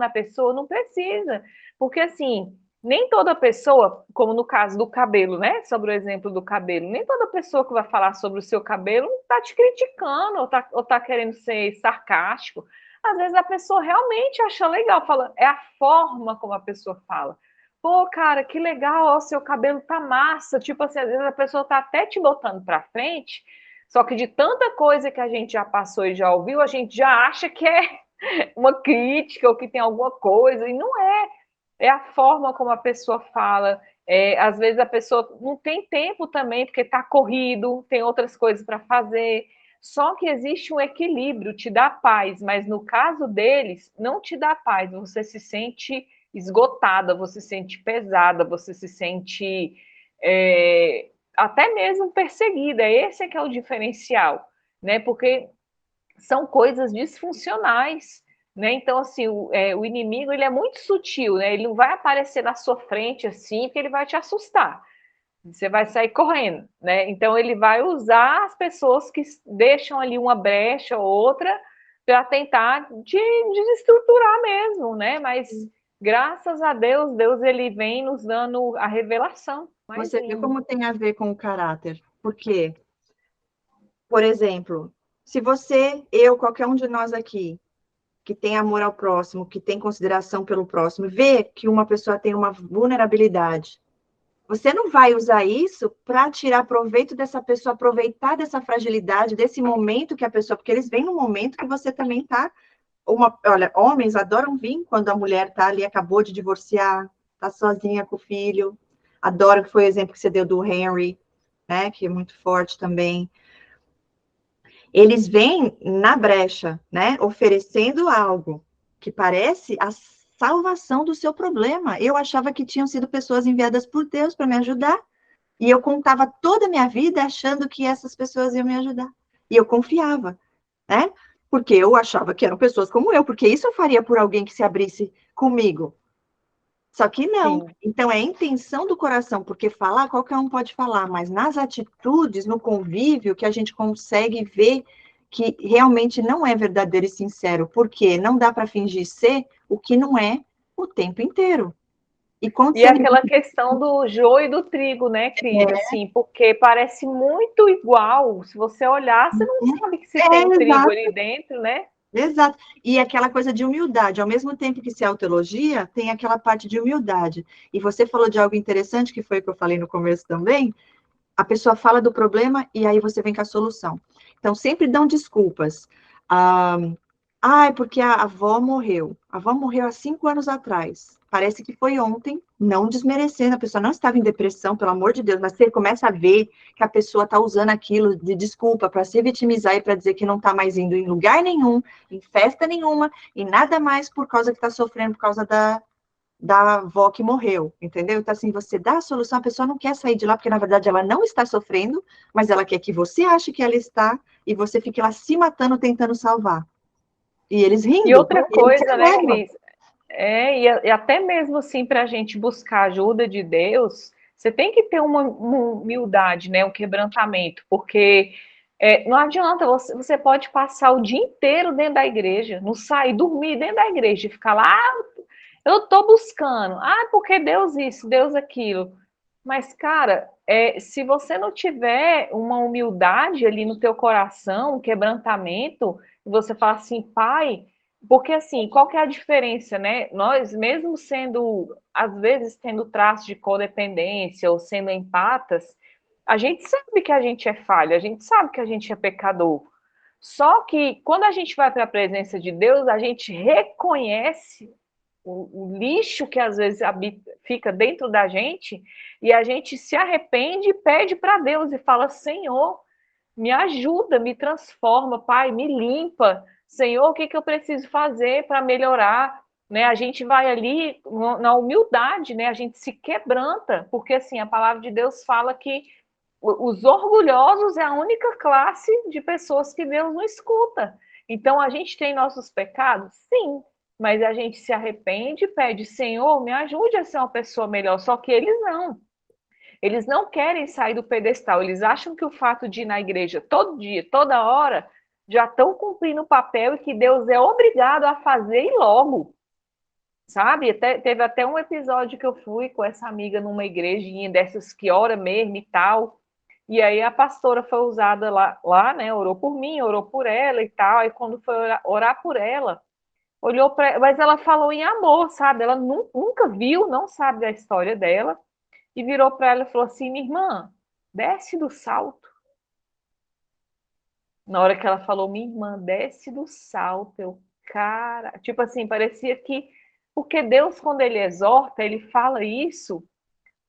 a pessoa, não precisa, porque assim, nem toda pessoa, como no caso do cabelo, né? Sobre o exemplo do cabelo, nem toda pessoa que vai falar sobre o seu cabelo está te criticando ou tá querendo ser sarcástico. Às vezes a pessoa realmente acha legal, fala, é a forma como a pessoa fala. Pô, cara, que legal, ó, seu cabelo tá massa. Tipo assim, às vezes a pessoa tá até te botando para frente, só que de tanta coisa que a gente já passou e já ouviu, a gente já acha que é uma crítica ou que tem alguma coisa, e não é. É a forma como a pessoa fala. Às vezes a pessoa não tem tempo também, porque está corrido, tem outras coisas para fazer. Só que existe um equilíbrio, te dá paz, mas no caso deles, não te dá paz. Você se sente esgotada, você se sente pesada, você se sente até mesmo perseguida. Esse é que é o diferencial, né? Porque são coisas disfuncionais, né? Então, assim, o inimigo, ele é muito sutil, né? Ele não vai aparecer na sua frente assim, porque ele vai te assustar. Você vai sair correndo, né? Então, ele vai usar as pessoas que deixam ali uma brecha ou outra para tentar desestruturar mesmo, né? Mas, graças a Deus, Deus, ele vem nos dando a revelação. Você vê como tem a ver com o caráter. Por quê? Por exemplo, se você, eu, qualquer um de nós aqui, que tem amor ao próximo, que tem consideração pelo próximo, vê que uma pessoa tem uma vulnerabilidade, você não vai usar isso para tirar proveito dessa pessoa, aproveitar dessa fragilidade, desse momento que a pessoa, porque eles vêm no momento que você também está. Olha, homens adoram vir quando a mulher está ali, acabou de divorciar, está sozinha com o filho. Adoro, que foi o exemplo que você deu do Henry, né, que é muito forte também. Eles vêm na brecha, né, oferecendo algo que parece a salvação do seu problema. Eu achava que tinham sido pessoas enviadas por Deus para me ajudar, e eu contava toda a minha vida achando que essas pessoas iam me ajudar. E eu confiava, né? Porque eu achava que eram pessoas como eu, porque isso eu faria por alguém que se abrisse comigo. Só que não. Sim. Então, é a intenção do coração, porque falar, qualquer um pode falar, mas nas atitudes, no convívio, que a gente consegue ver que realmente não é verdadeiro e sincero, porque não dá para fingir ser o que não é o tempo inteiro. E aquela questão do joio e do trigo, né, Cris? Assim, porque parece muito igual. Se você olhar, você não sabe que se tem trigo ali dentro, né? Exato. E aquela coisa de humildade, ao mesmo tempo que se autoelogia, tem aquela parte de humildade. E você falou de algo interessante, que foi o que eu falei no começo também, a pessoa fala do problema e aí você vem com a solução. Então, sempre dão desculpas. É porque a avó morreu. A avó morreu há 5 anos atrás. Parece que foi ontem, não desmerecendo. A pessoa não estava em depressão, pelo amor de Deus, mas você começa a ver que a pessoa está usando aquilo de desculpa para se vitimizar e para dizer que não está mais indo em lugar nenhum, em festa nenhuma, e nada mais por causa que está sofrendo por causa da avó que morreu, entendeu? Então, assim, você dá a solução, a pessoa não quer sair de lá, porque, na verdade, ela não está sofrendo, mas ela quer que você ache que ela está, e você fique lá se matando, tentando salvar. E eles E rindo, outra e eles se coisa, né, alegram. Cris? E até mesmo assim, para a gente buscar ajuda de Deus, você tem que ter uma humildade, né, um quebrantamento, porque não adianta, você pode passar o dia inteiro dentro da igreja, não sair, dormir dentro da igreja, e ficar lá, eu estou buscando, porque Deus isso, Deus aquilo. Mas, cara, se você não tiver uma humildade ali no teu coração, um quebrantamento, e você fala assim, pai, porque assim, qual que é a diferença, né? Nós, mesmo sendo, às vezes, tendo traços de codependência ou sendo empatas, a gente sabe que a gente é falha, a gente sabe que a gente é pecador. Só que quando a gente vai para a presença de Deus, a gente reconhece o lixo que às vezes fica dentro da gente e a gente se arrepende e pede para Deus e fala: Senhor, me ajuda, me transforma, Pai, me limpa. Senhor, o que, que eu preciso fazer para melhorar? Né? A gente vai ali na humildade, né? A gente se quebranta, porque assim a palavra de Deus fala que os orgulhosos é a única classe de pessoas que Deus não escuta. Então, a gente tem nossos pecados? Sim, mas a gente se arrepende e pede, Senhor, me ajude a ser uma pessoa melhor. Só que eles não. Eles não querem sair do pedestal. Eles acham que o fato de ir na igreja todo dia, toda hora, já estão cumprindo o papel e que Deus é obrigado a fazer e logo. Sabe? Teve até um episódio que eu fui com essa amiga numa igrejinha dessas que ora mesmo e tal. E aí a pastora foi usada lá, né? Orou por mim, orou por ela e tal. E quando foi orar por ela, olhou para, mas ela falou em amor, sabe? Ela nunca viu, não sabe da história dela. E virou para ela e falou assim: minha irmã, desce do salto. Na hora que ela falou, minha irmã, desce do salto, eu, cara, tipo assim, parecia que, porque Deus, quando ele exorta, ele fala isso.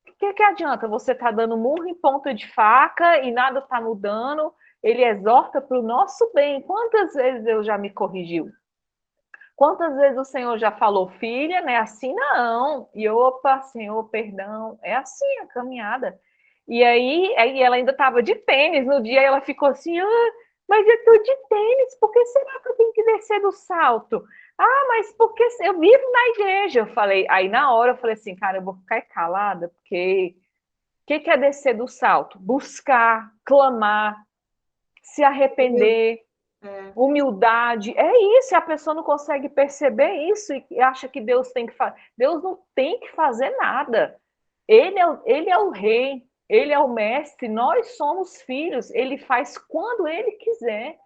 O que adianta você estar dando murro em ponta de faca e nada está mudando? Ele exorta para o nosso bem. Quantas vezes eu já me corrigiu? Quantas vezes o Senhor já falou, filha, não é assim não? E opa, Senhor, perdão. É assim a caminhada. E aí ela ainda estava de tênis no dia, e ela ficou assim, mas eu estou de tênis, por que será que eu tenho que descer do salto? Mas porque eu vivo na igreja. Eu falei, aí na hora eu falei assim, cara, eu vou ficar calada, porque o que é descer do salto? Buscar, clamar, se arrepender, humildade. É isso, e a pessoa não consegue perceber isso e acha que Deus tem que fazer. Deus não tem que fazer nada. Ele é o rei, ele é o mestre, nós somos filhos, ele faz quando ele quiser.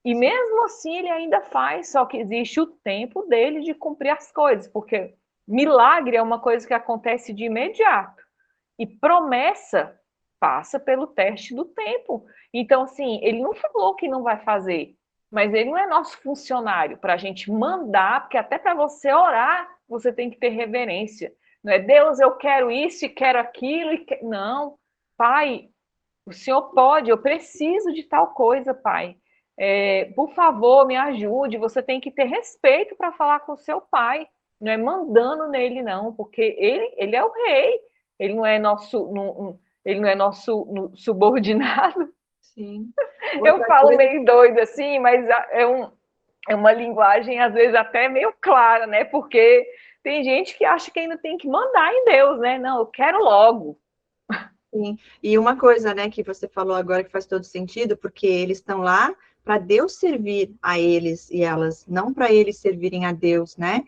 E mesmo assim ele ainda faz, só que existe o tempo dele de cumprir as coisas, porque milagre é uma coisa que acontece de imediato. E promessa passa pelo teste do tempo. Então, assim, ele não falou que não vai fazer, mas ele não é nosso funcionário para a gente mandar, porque até para você orar, você tem que ter reverência. Não é Deus, eu quero isso e quero aquilo. Não, Pai, o Senhor pode, eu preciso de tal coisa, Pai. Por favor, me ajude. Você tem que ter respeito para falar com o seu pai, não é mandando nele, não, porque ele é o rei, ele não é nosso subordinado. Sim. Eu Outra falo coisa, meio doido assim, mas é uma linguagem às vezes até meio clara, né? Porque tem gente que acha que ainda tem que mandar em Deus, né? Não, eu quero logo. sim. E uma coisa, né, que você falou agora que faz todo sentido, porque eles estão lá para Deus servir a eles e elas, não para eles servirem a Deus, né?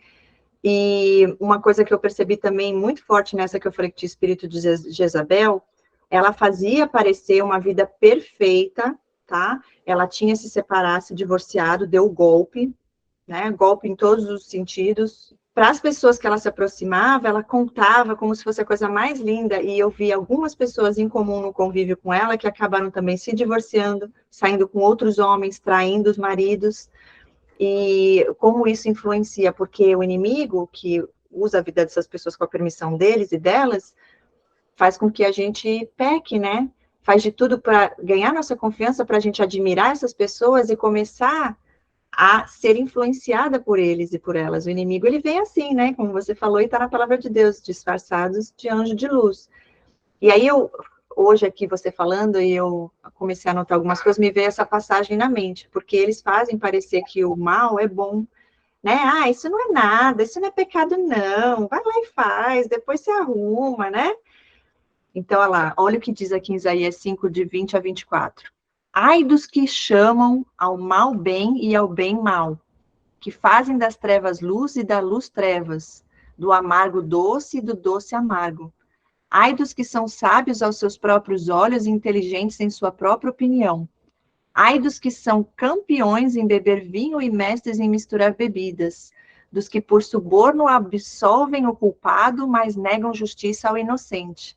E uma coisa que eu percebi também muito forte nessa que eu falei que tinha espírito de Jezabel, ela fazia parecer uma vida perfeita, tá? Ela tinha se separado, se divorciado, deu golpe, né? Golpe em todos os sentidos. Para as pessoas que ela se aproximava, ela contava como se fosse a coisa mais linda, e eu vi algumas pessoas em comum no convívio com ela que acabaram também se divorciando, saindo com outros homens, traindo os maridos, e como isso influencia, porque o inimigo, que usa a vida dessas pessoas com a permissão deles e delas, faz com que a gente peque, né? Faz de tudo para ganhar nossa confiança, para a gente admirar essas pessoas e começar a ser influenciada por eles e por elas. O inimigo, ele vem assim, né? Como você falou, e está na palavra de Deus, disfarçados de anjo de luz. E aí, hoje aqui, você falando, e eu comecei a anotar algumas coisas, me veio essa passagem na mente, porque eles fazem parecer que o mal é bom, né? Ah, isso não é nada, isso não é pecado, não. Vai lá e faz, depois você arruma, né? Então, olha lá, olha o que diz aqui em Isaías 5, de 20 a 24. Ai dos que chamam ao mal bem e ao bem mal, que fazem das trevas luz e da luz trevas, do amargo doce e do doce amargo. Ai dos que são sábios aos seus próprios olhos e inteligentes em sua própria opinião. Ai dos que são campeões em beber vinho e mestres em misturar bebidas, dos que por suborno absolvem o culpado, mas negam justiça ao inocente.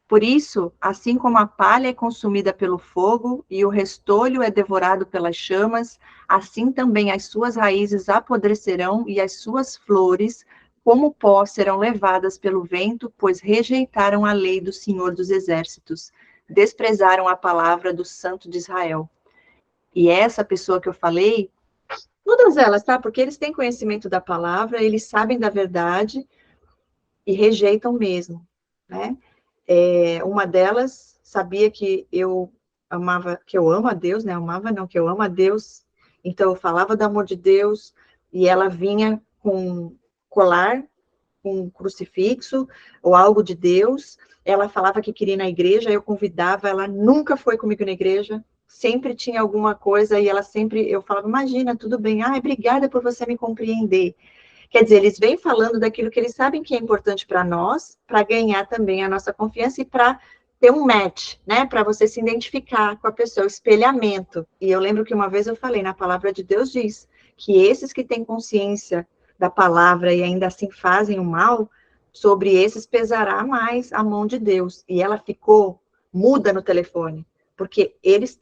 Por isso, assim como a palha é consumida pelo fogo e o restolho é devorado pelas chamas, assim também as suas raízes apodrecerão e as suas flores, como pó, serão levadas pelo vento, pois rejeitaram a lei do Senhor dos Exércitos, desprezaram a palavra do Santo de Israel. E essa pessoa que eu falei, todas elas, tá? Porque eles têm conhecimento da palavra, eles sabem da verdade e rejeitam mesmo, né? Uma delas sabia que eu amava, que eu amo a Deus, né? Amava não, que eu amo a Deus. Então eu falava do amor de Deus e ela vinha com colar, com um crucifixo ou algo de Deus. Ela falava que queria ir na igreja, eu convidava, ela nunca foi comigo na igreja. Sempre tinha alguma coisa e ela sempre, eu falava, imagina, tudo bem. Ai, obrigada por você me compreender. Quer dizer, eles vêm falando daquilo que eles sabem que é importante para nós, para ganhar também a nossa confiança e para ter um match, né? Para você se identificar com a pessoa, o espelhamento. E eu lembro que uma vez eu falei, na palavra de Deus diz que esses que têm consciência da palavra e ainda assim fazem o mal, sobre esses pesará mais a mão de Deus. E ela ficou muda no telefone, porque elas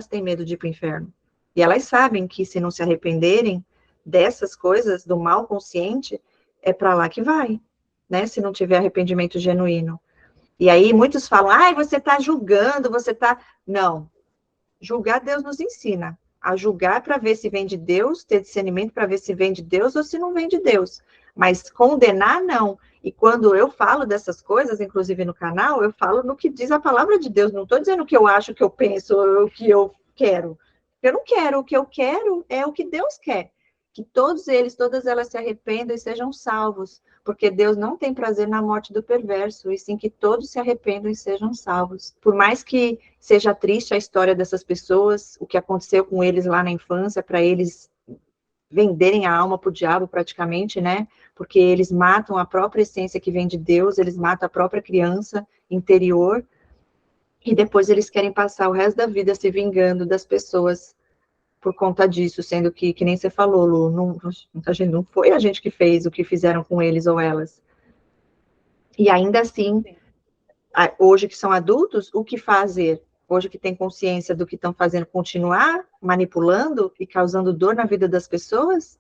têm medo de ir para o inferno. E elas sabem que se não se arrependerem dessas coisas, do mal consciente, é para lá que vai, né? Se não tiver arrependimento genuíno. E aí muitos falam, ai, você está julgando, você está... Não. Julgar, Deus nos ensina. A julgar para ver se vem de Deus, ter discernimento para ver se vem de Deus ou se não vem de Deus. Mas condenar, não. E quando eu falo dessas coisas, inclusive no canal, eu falo no que diz a palavra de Deus. Não estou dizendo o que eu acho, o que eu penso, o que eu quero. Eu não quero. O que eu quero é o que Deus quer. Que todos eles, todas elas se arrependam e sejam salvos. Porque Deus não tem prazer na morte do perverso, e sim que todos se arrependam e sejam salvos. Por mais que seja triste a história dessas pessoas, o que aconteceu com eles lá na infância, para eles venderem a alma para o diabo praticamente, né? Porque eles matam a própria essência que vem de Deus, eles matam a própria criança interior, e depois eles querem passar o resto da vida se vingando das pessoas por conta disso, sendo que nem você falou, Lu, não foi a gente que fez o que fizeram com eles ou elas. E ainda assim, hoje que são adultos, o que fazer? Hoje que tem consciência do que estão fazendo, continuar manipulando e causando dor na vida das pessoas?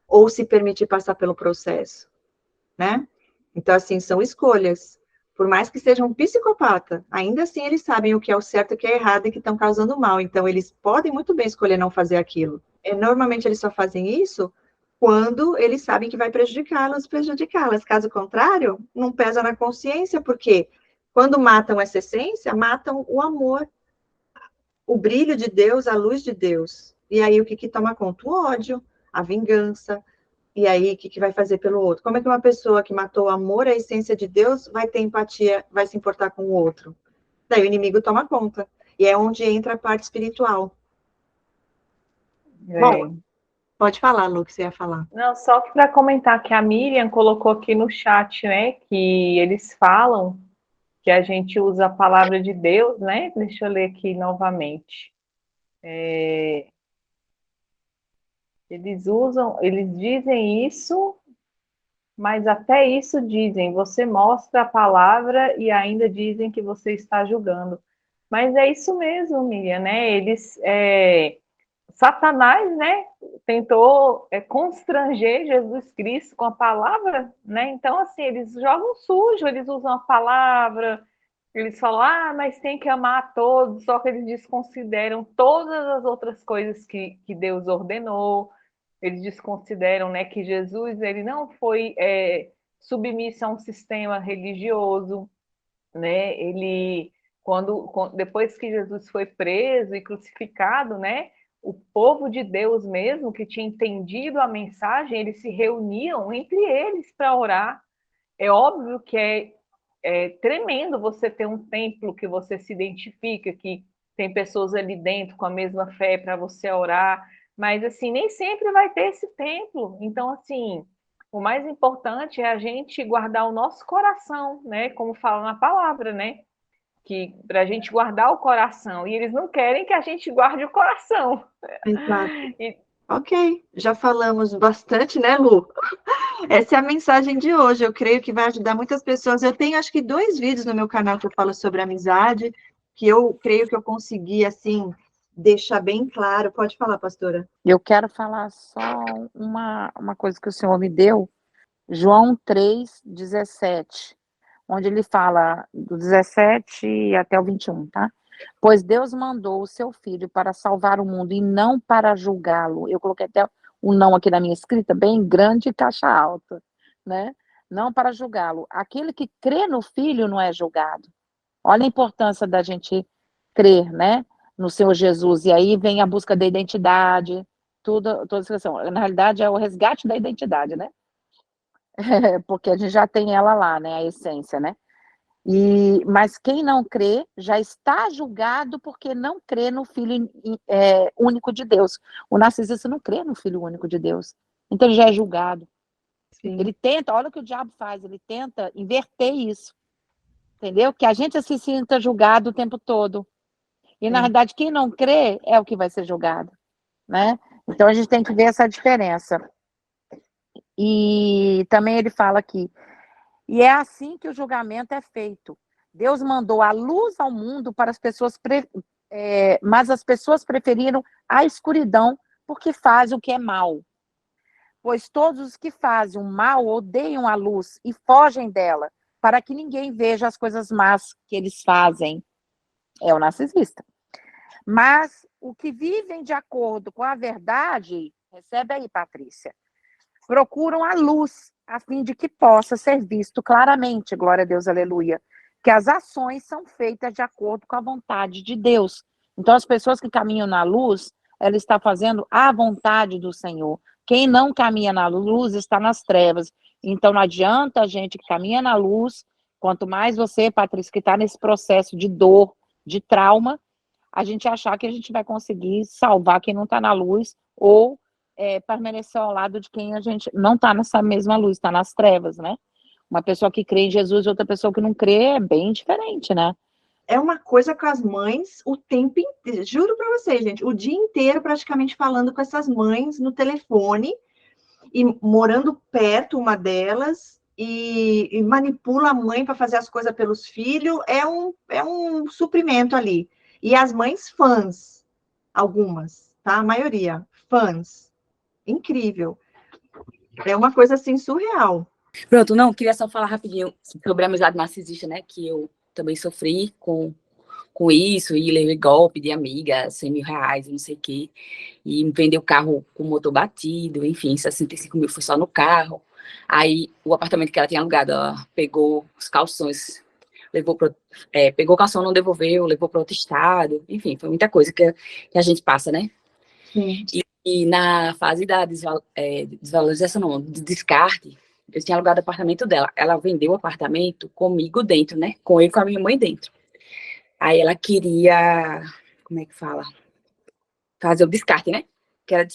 Ou se permitir passar pelo processo, né? Então, assim, são escolhas. Por mais que seja um psicopata, ainda assim eles sabem o que é o certo e o que é errado e que estão causando mal. Então, eles podem muito bem escolher não fazer aquilo. Normalmente, eles só fazem isso quando eles sabem que vai prejudicá-las. Caso contrário, não pesa na consciência, porque quando matam essa essência, matam o amor, o brilho de Deus, a luz de Deus. E aí, o que toma conta? O ódio, a vingança. E aí, o que vai fazer pelo outro? Como é que uma pessoa que matou o amor, a essência de Deus, vai ter empatia, vai se importar com o outro? Daí o inimigo toma conta. E é onde entra a parte espiritual. Bom, pode falar, Lu, que você ia falar. Não, só para comentar que a Miriam colocou aqui no chat, né, que eles falam que a gente usa a palavra de Deus, né? Deixa eu ler aqui novamente. Eles dizem isso, mas até isso dizem, você mostra a palavra e ainda dizem que você está julgando. Mas é isso mesmo, Miriam, né? Satanás, né, tentou constranger Jesus Cristo com a palavra, né? Então, assim, eles jogam sujo, eles usam a palavra, eles falam, mas tem que amar a todos, só que eles desconsideram todas as outras coisas que Deus ordenou, eles desconsideram, né, que Jesus, ele não foi submisso a um sistema religioso, né? Ele, depois que Jesus foi preso e crucificado, né, o povo de Deus mesmo, que tinha entendido a mensagem, eles se reuniam entre eles para orar. É óbvio que é tremendo você ter um templo que você se identifica, que tem pessoas ali dentro com a mesma fé para você orar, mas assim, nem sempre vai ter esse templo. Então, assim, o mais importante é a gente guardar o nosso coração, né? Como fala na palavra, né? Que para a gente guardar o coração, e eles não querem que a gente guarde o coração. Exato. E, Ok, já falamos bastante, né, Lu? Essa é a mensagem de hoje. Eu creio que vai ajudar muitas pessoas. Eu tenho, acho que, 2 vídeos no meu canal que eu falo sobre amizade, que eu creio que eu consegui, assim, deixar bem claro. Pode falar, pastora. Eu quero falar só uma coisa que o Senhor me deu, João 3:17, onde ele fala do 17 até o 21, tá? Pois Deus mandou o seu Filho para salvar o mundo e não para julgá-lo. Eu coloquei até um não aqui na minha escrita, bem grande e caixa alta, né? Não para julgá-lo. Aquele que crê no Filho não é julgado. Olha a importância da gente crer, né, no Senhor Jesus. E aí vem a busca da identidade, toda essa questão. Na realidade, é o resgate da identidade, né? Porque a gente já tem ela lá, né, a essência, né? Mas quem não crê já está julgado porque não crê no Filho único de Deus. O narcisista não crê no Filho único de Deus. Então ele já é julgado. Sim. Ele tenta, olha o que o diabo faz, ele tenta inverter isso. Entendeu? Que a gente se sinta julgado o tempo todo. E, na verdade, quem não crê é o que vai ser julgado, né? Então, a gente tem que ver essa diferença. E também ele fala aqui, e é assim que o julgamento é feito. Deus mandou a luz ao mundo para as pessoas, mas as pessoas preferiram a escuridão porque fazem o que é mal. Pois todos os que fazem o mal odeiam a luz e fogem dela, para que ninguém veja as coisas más que eles fazem. É o narcisista. Mas o que vivem de acordo com a verdade, recebe aí, Patrícia, procuram a luz, a fim de que possa ser visto claramente, glória a Deus, aleluia, que as ações são feitas de acordo com a vontade de Deus. Então, as pessoas que caminham na luz, ela está fazendo a vontade do Senhor. Quem não caminha na luz está nas trevas. Então, não adianta a gente que caminha na luz, quanto mais você, Patrícia, que está nesse processo de dor, de trauma, a gente achar que a gente vai conseguir salvar quem não está na luz ou permanecer ao lado de quem a gente não está nessa mesma luz, está nas trevas, né? Uma pessoa que crê em Jesus e outra pessoa que não crê é bem diferente, né? É uma coisa com as mães o tempo inteiro. Juro para vocês, gente, o dia inteiro praticamente falando com essas mães no telefone e morando perto uma delas e manipula a mãe para fazer as coisas pelos filhos. É um suprimento ali. E as mães fãs, algumas, tá? A maioria, fãs. Incrível. É uma coisa assim surreal. Pronto, não, queria só falar rapidinho sobre a amizade narcisista, né? Que eu também sofri com isso, e levei golpe de amiga, 100 mil reais, não sei o quê. E me vendeu o carro com o motor batido, enfim, 65 mil foi só no carro. Aí o apartamento que ela tinha alugado, ela pegou os calções, pegou o calção, não devolveu, levou para outro estado, enfim, foi muita coisa que a gente passa, né? Sim. E na fase da desvalorização, não, de descarte, eu tinha alugado o apartamento dela. Ela vendeu o apartamento comigo dentro, né? Com ele e com a minha mãe dentro. Aí ela queria, como é que fala? Fazer o descarte, né? Que ela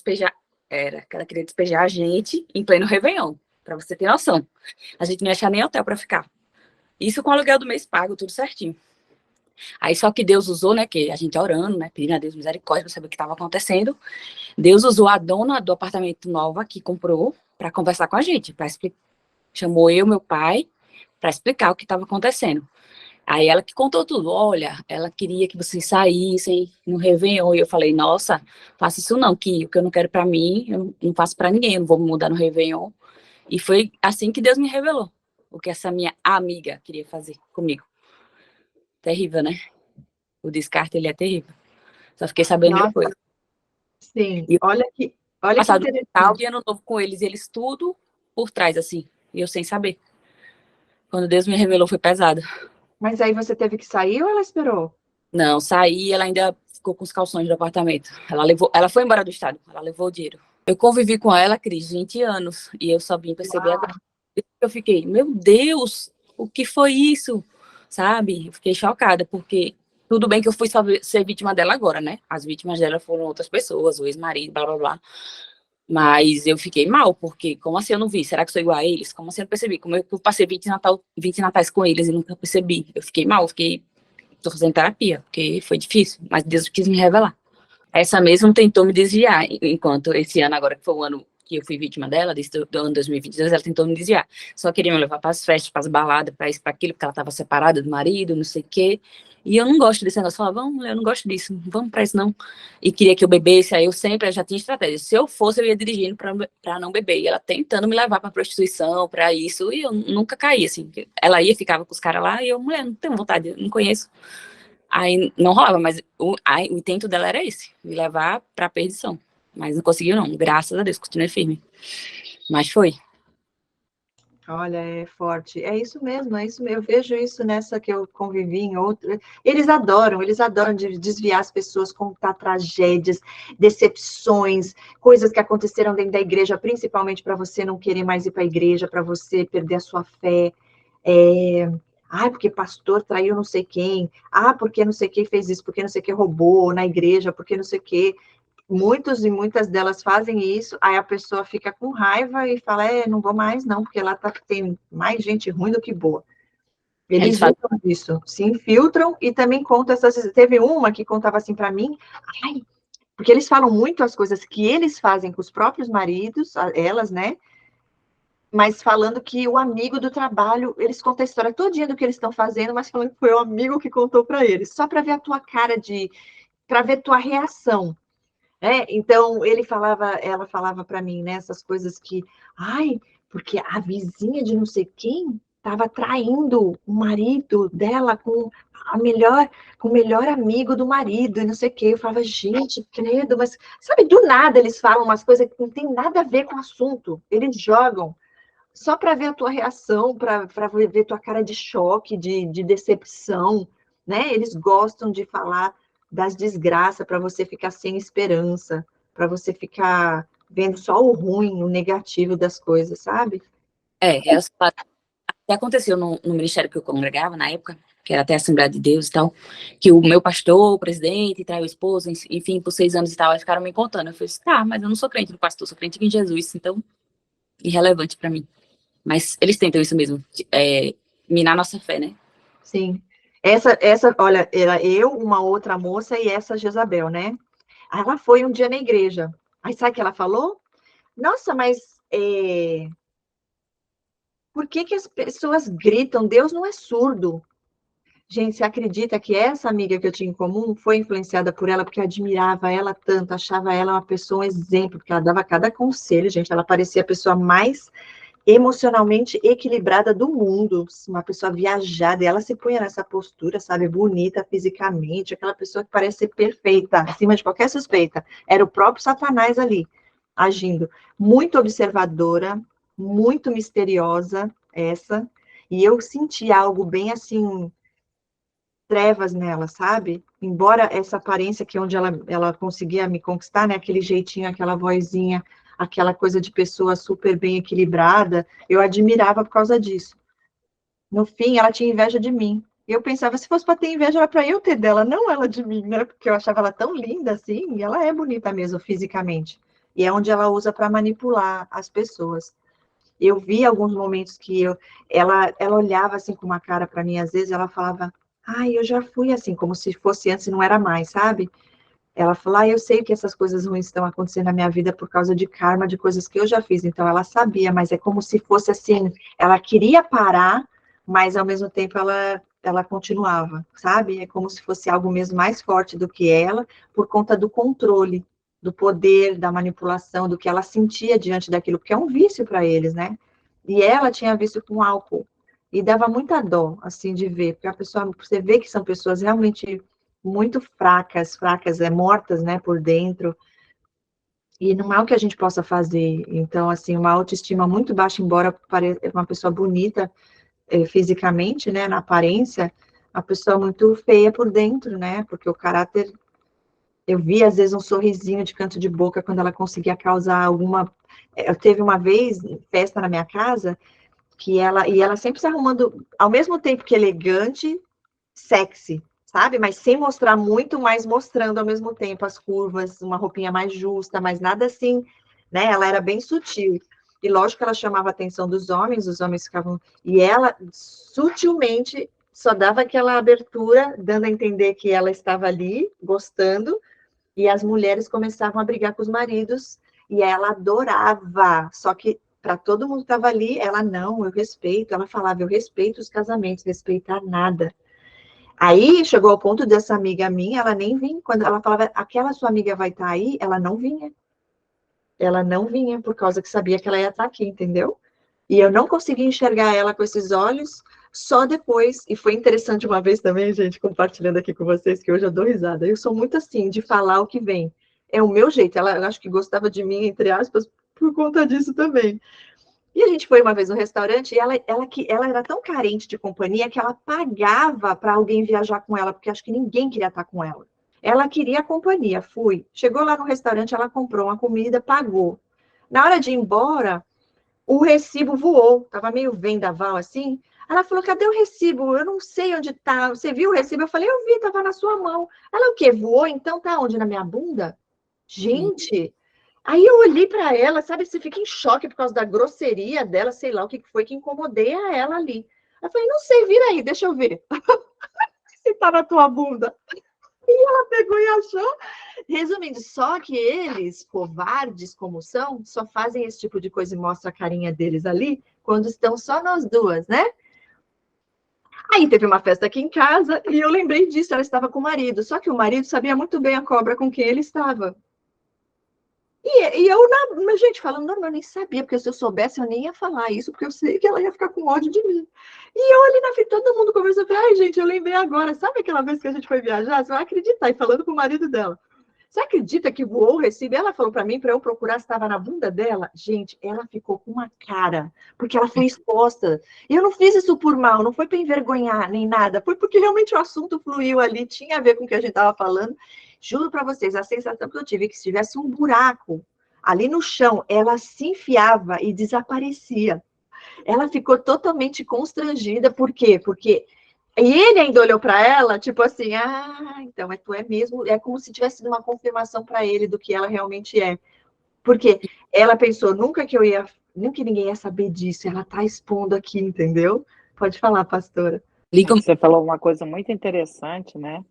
queria despejar a gente em pleno Réveillon, pra você ter noção. A gente não ia achar nem hotel pra ficar. Isso com o aluguel do mês pago, tudo certinho. Aí só que Deus usou, né, que a gente orando, né, pedindo a Deus misericórdia para saber o que estava acontecendo. Deus usou a dona do apartamento nova que comprou para conversar com a gente, chamou eu, meu pai, para explicar o que estava acontecendo. Aí ela que contou tudo, olha, ela queria que vocês saíssem no Réveillon, e eu falei, nossa, faça isso não, que o que eu não quero para mim, eu não faço para ninguém, eu não vou me mudar no Réveillon. E foi assim que Deus me revelou, o que essa minha amiga queria fazer comigo. Terrível, né? O descarte, ele é terrível. Só fiquei sabendo Nossa, depois. sim, E olha que passado Natal interessante. e Ano Novo com eles, e eles tudo por trás, assim, e eu sem saber. Quando Deus me revelou, foi pesado. Mas aí você teve que sair ou ela esperou? Não, saí, ela ainda ficou com os calções do apartamento. Ela foi embora do estado, ela levou o dinheiro. Eu convivi com ela, Cris, 20 anos, e eu só vim perceber Uau. agora. Eu fiquei, meu Deus, o que foi isso? Sabe? Eu fiquei chocada, porque tudo bem que eu fui só ser vítima dela agora, né? As vítimas dela foram outras pessoas, o ex-marido, blá, blá, blá. Mas eu fiquei mal, porque como assim eu não vi? Será que sou igual a eles? Como assim eu não percebi? Como eu passei 20 natais com eles e nunca percebi? Eu fiquei mal, tô fazendo terapia, porque foi difícil, mas Deus quis me revelar. Essa mesma tentou me desviar, enquanto esse ano agora, que foi o ano que eu fui vítima dela, do ano 2022, ela tentou me desviar. Só queria me levar para as festas, para as baladas, para isso, para aquilo, porque ela estava separada do marido, não sei o quê. E eu não gosto desse negócio. Eu falava, vamos, eu não gosto disso, não vamos para isso não. E queria que eu bebesse, aí eu já tinha estratégia. Se eu fosse, eu ia dirigindo para não beber. E ela tentando me levar para prostituição, para isso, e eu nunca caí, assim. Ela ia, ficava com os caras lá, e eu, mulher, não tenho vontade, eu não conheço. Aí não rolava, mas o intento dela era esse, me levar pra perdição. Mas não conseguiu, não. Graças a Deus, continuei firme. Mas foi. Olha, é forte. É isso mesmo, é isso mesmo. Eu vejo isso nessa que eu convivi em outra. Eles adoram desviar as pessoas, contar tragédias, decepções, coisas que aconteceram dentro da igreja, principalmente para você não querer mais ir para a igreja, para você perder a sua fé. Porque pastor traiu não sei quem. Porque não sei quem fez isso, porque não sei quem roubou na igreja, porque não sei o quê. Muitos e muitas delas fazem isso, aí a pessoa fica com raiva e fala, não vou mais não, porque lá tem mais gente ruim do que boa. Eles Eles fazem. usam isso, se infiltram e também contam essas... Teve uma que contava assim para mim, porque eles falam muito as coisas que eles fazem com os próprios maridos, elas, né? Mas falando que o amigo do trabalho, eles contam a história todinha do que eles estão fazendo, mas falando que foi o amigo que contou para eles, só para ver a tua cara para ver tua reação. Então, ela falava para mim, né, essas coisas que, porque a vizinha de não sei quem estava traindo o marido dela com o melhor amigo do marido, e não sei o quê. Eu falava, gente, credo, mas, sabe, do nada eles falam umas coisas que não tem nada a ver com o assunto, eles jogam, só para ver a tua reação, para ver tua cara de choque, de decepção, né? Eles gostam de falar das desgraças para você ficar sem esperança, para você ficar vendo só o ruim, o negativo das coisas, sabe? Até aconteceu no ministério que eu congregava na época, que era até a Assembleia de Deus e tal, que o meu pastor, o presidente, traiu a esposa, enfim, por 6 anos e tal, eles ficaram me contando. Eu falei, tá, mas eu não sou crente no pastor, sou crente em Jesus, então, irrelevante para mim. Mas eles tentam isso mesmo, minar nossa fé, né? Sim. Olha, era eu, uma outra moça e essa Jezabel, né? Aí ela foi um dia na igreja. Aí sabe o que ela falou? Nossa, mas por que as pessoas gritam? Deus não é surdo. Gente, você acredita que essa amiga que eu tinha em comum foi influenciada por ela, porque eu admirava ela tanto, achava ela uma pessoa, um exemplo, porque ela dava cada conselho, gente, ela parecia a pessoa mais emocionalmente equilibrada do mundo, uma pessoa viajada, e ela se punha nessa postura, sabe, bonita fisicamente, aquela pessoa que parece ser perfeita, acima de qualquer suspeita. Era o próprio Satanás ali, agindo. Muito observadora, muito misteriosa, e eu senti algo bem assim, trevas nela, sabe? Embora essa aparência que onde ela conseguia me conquistar, né? Aquele jeitinho, aquela vozinha, aquela coisa de pessoa super bem equilibrada, eu admirava por causa disso. No fim, ela tinha inveja de mim. E eu pensava, se fosse para ter inveja, era para eu ter dela, não ela de mim, né? Porque eu achava ela tão linda assim, e ela é bonita mesmo fisicamente. E é onde ela usa para manipular as pessoas. Eu vi alguns momentos que ela olhava assim com uma cara para mim, às vezes ela falava, Ai, eu já fui assim, como se fosse antes e não era mais, sabe? Ela falou, eu sei que essas coisas ruins estão acontecendo na minha vida por causa de karma, de coisas que eu já fiz. Então, ela sabia, mas é como se fosse assim, ela queria parar, mas ao mesmo tempo ela continuava, sabe? É como se fosse algo mesmo mais forte do que ela, por conta do controle, do poder, da manipulação, do que ela sentia diante daquilo, porque é um vício para eles, né? E ela tinha vício com álcool. E dava muita dó, assim, de ver, porque a pessoa, você vê que são pessoas realmente muito fracas, mortas, né, por dentro, e não é o que a gente possa fazer. Então, assim, uma autoestima muito baixa, embora pareça uma pessoa bonita fisicamente, né, na aparência, a pessoa muito feia por dentro, né, porque o caráter, eu vi às vezes um sorrisinho de canto de boca quando ela conseguia causar alguma, eu teve uma vez, festa na minha casa, e ela sempre se arrumando, ao mesmo tempo que elegante, sexy, sabe? Mas sem mostrar muito, mas mostrando ao mesmo tempo as curvas, uma roupinha mais justa, mas nada assim, né? Ela era bem sutil. E lógico que ela chamava a atenção dos homens, os homens ficavam. E ela, sutilmente, só dava aquela abertura, dando a entender que ela estava ali, gostando, e as mulheres começavam a brigar com os maridos, e ela adorava. Só que para todo mundo que estava ali, ela não, eu respeito. Ela falava, eu respeito os casamentos, respeitar nada. Aí chegou ao ponto dessa amiga minha, ela nem vinha. Quando ela falava, aquela sua amiga vai estar aí, ela não vinha. Ela não vinha por causa que sabia que ela ia estar aqui, entendeu? E eu não conseguia enxergar ela com esses olhos, só depois. E foi interessante uma vez também, gente, compartilhando aqui com vocês, que hoje eu dou risada. Eu sou muito assim, de falar o que vem. É o meu jeito. Ela, eu acho que gostava de mim, entre aspas, por conta disso também. E a gente foi uma vez no restaurante e ela era tão carente de companhia que ela pagava para alguém viajar com ela, porque acho que ninguém queria estar com ela. Ela queria companhia, fui. Chegou lá no restaurante, ela comprou uma comida, pagou. Na hora de ir embora, o recibo voou, estava meio vendaval assim. Ela falou, cadê o recibo? Eu não sei onde está. Você viu o recibo? Eu falei, eu vi, estava na sua mão. Ela, o quê? Voou? Então tá onde? Na minha bunda? Gente, aí eu olhei para ela, sabe, você fica em choque por causa da grosseria dela, sei lá o que foi que incomodei a ela ali. Eu falei, não sei, vira aí, deixa eu ver se tá na tua bunda. E ela pegou e achou. Resumindo, só que eles, covardes como são, só fazem esse tipo de coisa e mostram a carinha deles ali quando estão só nós duas, né? Aí teve uma festa aqui em casa e eu lembrei disso, ela estava com o marido, só que o marido sabia muito bem a cobra com quem ele estava. E eu, mas, gente, falando, não, eu nem sabia, porque se eu soubesse, eu nem ia falar isso, porque eu sei que ela ia ficar com ódio de mim. E eu ali na frente, todo mundo conversando, eu falei, ai, gente, eu lembrei agora, sabe aquela vez que a gente foi viajar? Você vai acreditar, e falando com o marido dela. Você acredita que voou o recibo? Ela falou para mim, para eu procurar se estava na bunda dela. Gente, ela ficou com uma cara, porque ela foi exposta. E eu não fiz isso por mal, não foi para envergonhar, nem nada. Foi porque realmente o assunto fluiu ali, tinha a ver com o que a gente estava falando. Juro para vocês, a sensação que eu tive é que se tivesse um buraco ali no chão, ela se enfiava e desaparecia. Ela ficou totalmente constrangida, por quê? Porque ele ainda olhou para ela, tipo assim, então tu é mesmo, é como se tivesse sido uma confirmação para ele do que ela realmente é. Porque ela pensou, nunca ninguém ia saber disso, ela tá expondo aqui, entendeu? Pode falar, pastora. Você falou uma coisa muito interessante, né?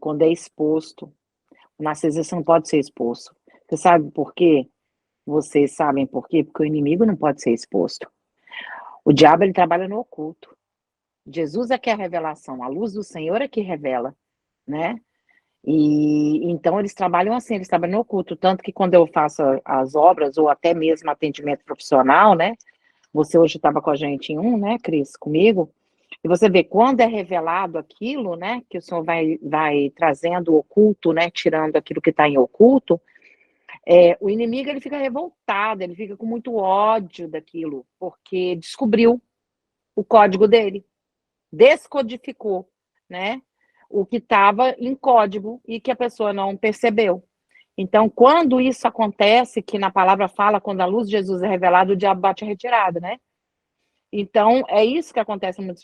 Quando é exposto. O narcisista não pode ser exposto. Você sabe por quê? Vocês sabem por quê? Porque o inimigo não pode ser exposto. O diabo, ele trabalha no oculto. Jesus é que é a revelação, a luz do Senhor é que revela, né? E então eles trabalham assim, eles trabalham no oculto, tanto que quando eu faço as obras, ou até mesmo atendimento profissional, né? Você hoje estava com a gente em né, Cris, comigo, e você vê quando é revelado aquilo, né, que o Senhor vai trazendo o oculto, né, tirando aquilo que está em oculto, o inimigo, ele fica revoltado, ele fica com muito ódio daquilo, porque descobriu o código dele, descodificou, né, o que estava em código e que a pessoa não percebeu. Então, quando isso acontece, que na palavra fala, quando a luz de Jesus é revelada, o diabo bate a retirada, né? Então, é isso que acontece no mundo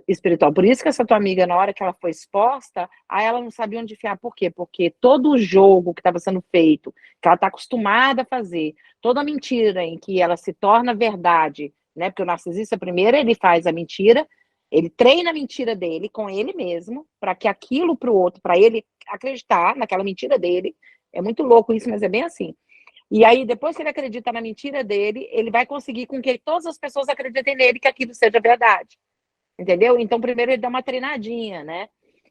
espiritual. Por isso que essa tua amiga, na hora que ela foi exposta, aí ela não sabia onde enfiar. Por quê? Porque todo o jogo que estava sendo feito, que ela está acostumada a fazer, toda mentira em que ela se torna verdade, né? Porque o narcisista, primeiro, ele faz a mentira, Ele treina a mentira dele com ele mesmo, para que aquilo para o outro, para ele acreditar naquela mentira dele. É muito louco isso, mas é bem assim. E aí, depois que ele acredita na mentira dele, ele vai conseguir com que todas as pessoas acreditem nele, que aquilo seja verdade. Entendeu? Então, primeiro ele dá uma treinadinha, né?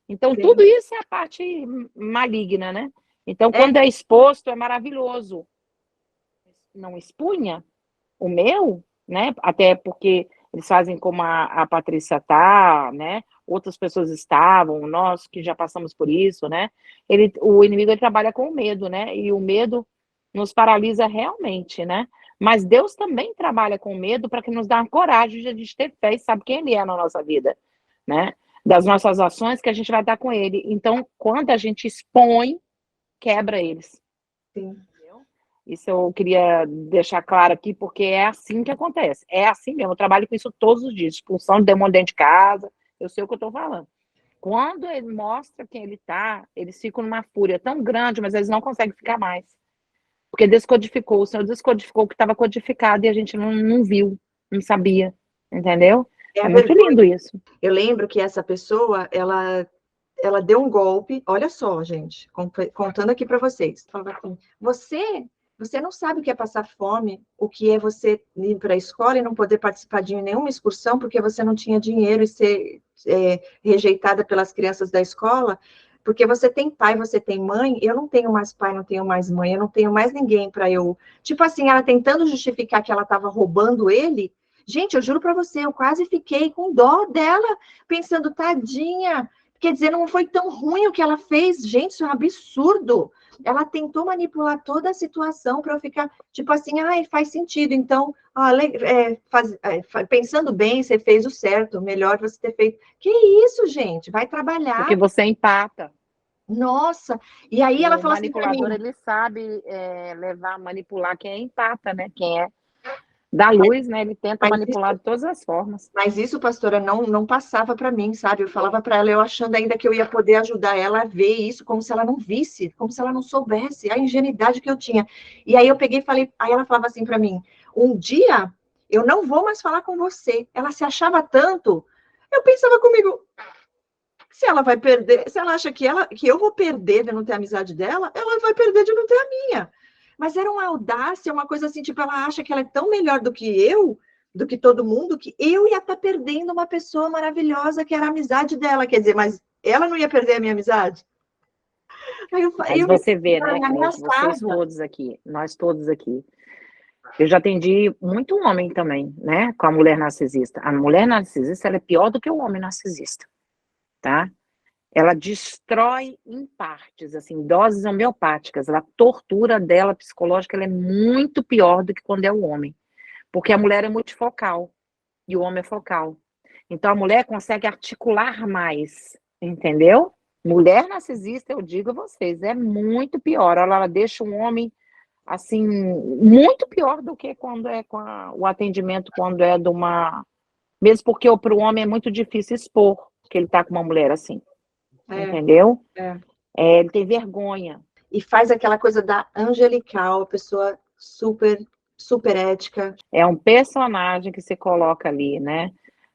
Então, Sim. tudo isso é a parte maligna, né? Então, quando é exposto, é maravilhoso. Não expunha o meu, né? Até porque eles fazem como a Patrícia tá, né? Outras pessoas estavam, nós que já passamos por isso, né? O inimigo ele trabalha com o medo, né? E o medo nos paralisa realmente, né? Mas Deus também trabalha com medo para que nos dê a coragem de a gente ter fé e sabe quem Ele é na nossa vida, né? Das nossas ações que a gente vai dar com Ele. Então, quando a gente expõe, quebra eles. Sim. Isso eu queria deixar claro aqui, porque é assim que acontece. É assim mesmo, eu trabalho com isso todos os dias. Expulsão de demônio dentro de casa, eu sei o que eu estou falando. Quando ele mostra quem ele está, eles ficam numa fúria tão grande, mas eles não conseguem ficar mais. Porque descodificou, o Senhor descodificou o que estava codificado e a gente não viu, não sabia, entendeu? É muito lindo isso. Eu lembro que essa pessoa, ela deu um golpe, olha só, gente, contando aqui para vocês. Falava assim, você não sabe o que é passar fome, o que é você ir para a escola e não poder participar de nenhuma excursão porque você não tinha dinheiro e ser rejeitada pelas crianças da escola, porque você tem pai, você tem mãe, eu não tenho mais pai, não tenho mais mãe, eu não tenho mais ninguém para eu... Tipo assim, ela tentando justificar que ela estava roubando ele. Gente, eu juro para você, eu quase fiquei com dó dela, pensando, tadinha, quer dizer, não foi tão ruim o que ela fez, gente, isso é um absurdo. Ela tentou manipular toda a situação para eu ficar, tipo assim, ai, faz sentido, então, pensando bem, você fez o certo, melhor você ter feito. Que isso, gente, vai trabalhar. Porque você empata. Nossa, e aí ela falou assim para mim... O manipulador, ele sabe manipular quem é empata, né? Quem é da luz, né? Ele tenta manipular de todas as formas. Mas isso, pastora, não passava para mim, sabe? Eu falava para ela, eu achando ainda que eu ia poder ajudar ela a ver isso como se ela não visse, como se ela não soubesse, a ingenuidade que eu tinha. E aí eu peguei e falei, aí ela falava assim para mim, um dia eu não vou mais falar com você. Ela se achava tanto, eu pensava comigo, se ela vai perder, se ela acha que eu vou perder de não ter a amizade dela, ela vai perder de não ter a minha. Mas era uma audácia, uma coisa assim, tipo, ela acha que ela é tão melhor do que eu, do que todo mundo, que eu ia estar perdendo uma pessoa maravilhosa que era a amizade dela. Quer dizer, mas ela não ia perder a minha amizade? Mas você vê, né? Nós todos aqui. Eu já atendi muito homem também, né? Com a mulher narcisista. A mulher narcisista, ela é pior do que o homem narcisista, tá? Ela destrói em partes, assim, doses homeopáticas. A tortura dela psicológica ela é muito pior do que quando é o homem. Porque a mulher é multifocal e o homem é focal. Então a mulher consegue articular mais, entendeu? Mulher narcisista, eu digo a vocês, é muito pior. Ela deixa um homem, assim, muito pior do que quando é com o atendimento, quando é de uma... Mesmo porque para o homem é muito difícil expor que ele está com uma mulher assim. Entendeu? Ele tem vergonha. E faz aquela coisa da angelical, pessoa super, super ética. É um personagem que você coloca ali, né?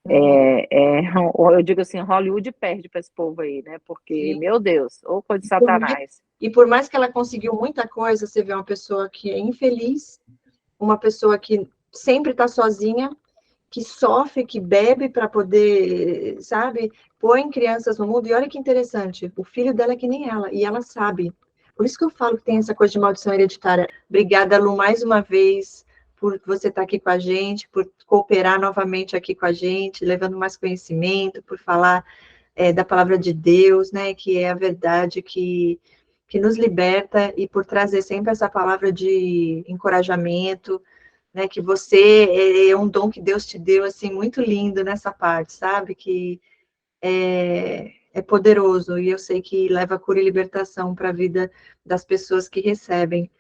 Eu digo assim, Hollywood perde para esse povo aí, né? Porque, sim, meu Deus, ou coisa de Satanás. E por mais que ela conseguiu muita coisa, você vê uma pessoa que é infeliz, uma pessoa que sempre está sozinha, que sofre, que bebe para poder, sabe, põe crianças no mundo. E olha que interessante, o filho dela é que nem ela, e ela sabe. Por isso que eu falo que tem essa coisa de maldição hereditária. Obrigada, Lu, mais uma vez, por você estar aqui com a gente, por cooperar novamente aqui com a gente, levando mais conhecimento, por falar da palavra de Deus, né, que é a verdade que nos liberta, e por trazer sempre essa palavra de encorajamento, né, que você é um dom que Deus te deu, assim, muito lindo nessa parte, sabe, que é poderoso, e eu sei que leva cura e libertação para a vida das pessoas que recebem.